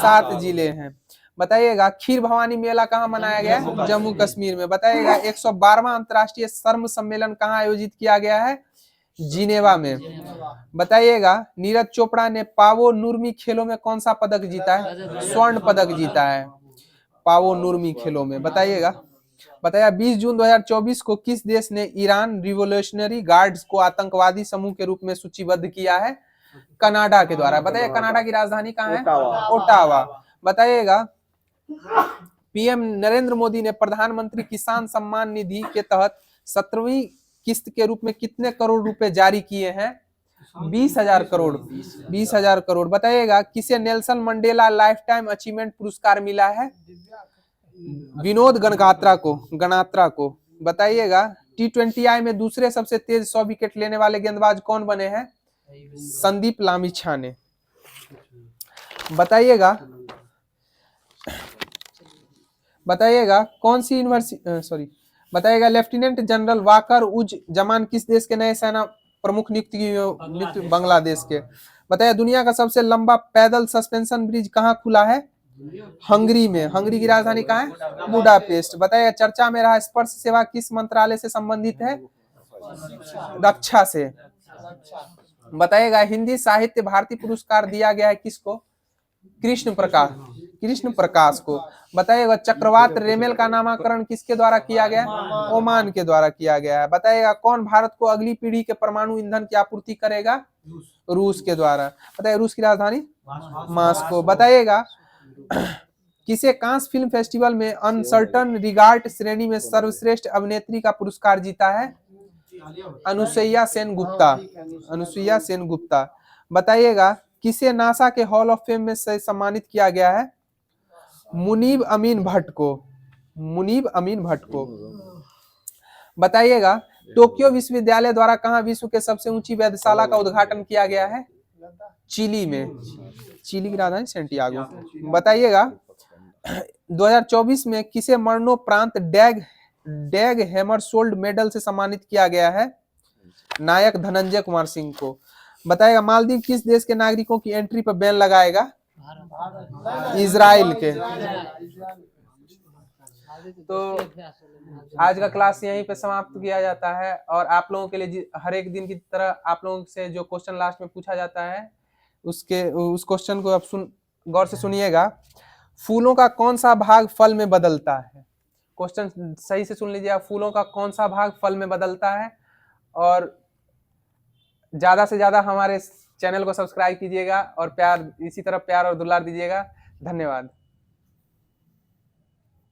7 जिले हैं। बताइएगा खीर भवानी मेला कहाँ मनाया गया है? जम्मू कश्मीर में। बताइएगा 112वां अंतर्राष्ट्रीय श्रम सम्मेलन कहाँ आयोजित किया गया है? जिनेवा में। बताइएगा नीरज चोपड़ा ने पावो नुर्मी खेलों में कौन सा पदक जीता है? स्वर्ण पदक जीता है पावो नुर्मी खेलों में। बताइएगा 20 जून 2024 को किस देश ने ईरान रिवोल्यूशनरी गार्ड्स को आतंकवादी समूह के रूप में सूचीबद्ध किया है? कनाडा के द्वारा। बताइए कनाडा की राजधानी कहाँ है? ओटावा। बताइएगा पीएम नरेंद्र मोदी ने प्रधानमंत्री किसान सम्मान निधि के तहत 17वीं किस्त के रूप में कितने करोड़ रुपए जारी किए हैं? 20,000 करोड़। 20,000 करोड़। बताइएगा किसे Nelson Mandela life time achievement पुरस्कार मिला है? विनोद गणात्रा को। बताइएगा टी20आई में दूसरे सबसे तेज 100 विकेट लेने वाले गेंदबाज कौन बने हैं? संदीप लामिछा ने। बताइएगा कौन सी यूनिवर्सिटी बताइएगा लेफ्टिनेंट जनरल वाकर उज जमान किस देश के नए सेना प्रमुख नियुक्त? बांग्लादेश के। बताइए दुनिया का सबसे लंबा पैदल सस्पेंशन ब्रिज कहाँ खुला है? हंगरी में। हंगरी की राजधानी कहाँ है? बुडापेस्ट। बताइए चर्चा में रहा स्पर्श सेवा किस मंत्रालय से संबंधित है? रक्षा से। बताइएगा हिंदी साहित्य भारती पुरस्कार दिया गया है किसको? कृष्ण प्रकाश, कृष्ण प्रकाश को। बताइएगा चक्रवात रेमेल का नामकरण किसके द्वारा किया गया? ओमान के द्वारा किया गया है। बताइएगा कौन भारत को अगली पीढ़ी के परमाणु ईंधन की आपूर्ति करेगा? रूस के द्वारा। बताइए रूस की राजधानी मॉस्को। बताइएगा किसे कांस फिल्म फेस्टिवल में अनसर्टन रिगार्ड श्रेणी में सर्वश्रेष्ठ अभिनेत्री का पुरस्कार जीता है? अनुसुईया सेन गुप्ता। अनुसुईया सेन गुप्ता। बताइएगा किसे नासा के हॉल ऑफ फेम में से सम्मानित किया गया है? मुनीब अमीन भट्ट को। मुनीब अमीन भट्ट को। बताइएगा टोक्यो विश्वविद्यालय द्वारा कहां विश्व के सबसे ऊंची वेधशाला का उद्घाटन किया गया है? चिली में। चिली की राजधानी सैंटियागो। बताइएगा 2024 में किसे मरणोपरांत डैग हैमरशोल्ड मेडल से सम्मानित किया गया है? नायक धनंजय कुमार सिंह को। बताइएगा मालदीव किस देश के नागरिकों की एंट्री पर बैन लगाएगा? इजराइल के। तो आज का क्लास यहीं पे समाप्त किया जाता है और आप लोगों के लिए हर एक दिन की तरह आप लोगों से जो क्वेश्चन लास्ट में पूछा जाता है उस क्वेश्चन को आप गौर से सुनिएगा। फूलों का कौन सा भाग फल में बदलता है? क्वेश्चन सही से सुन लीजिए। फूलों का कौन सा भाग फल में बदलता है? और ज्यादा से ज्यादा हमारे चैनल को सब्सक्राइब कीजिएगा और इसी तरह प्यार और दुलार दीजिएगा। धन्यवाद।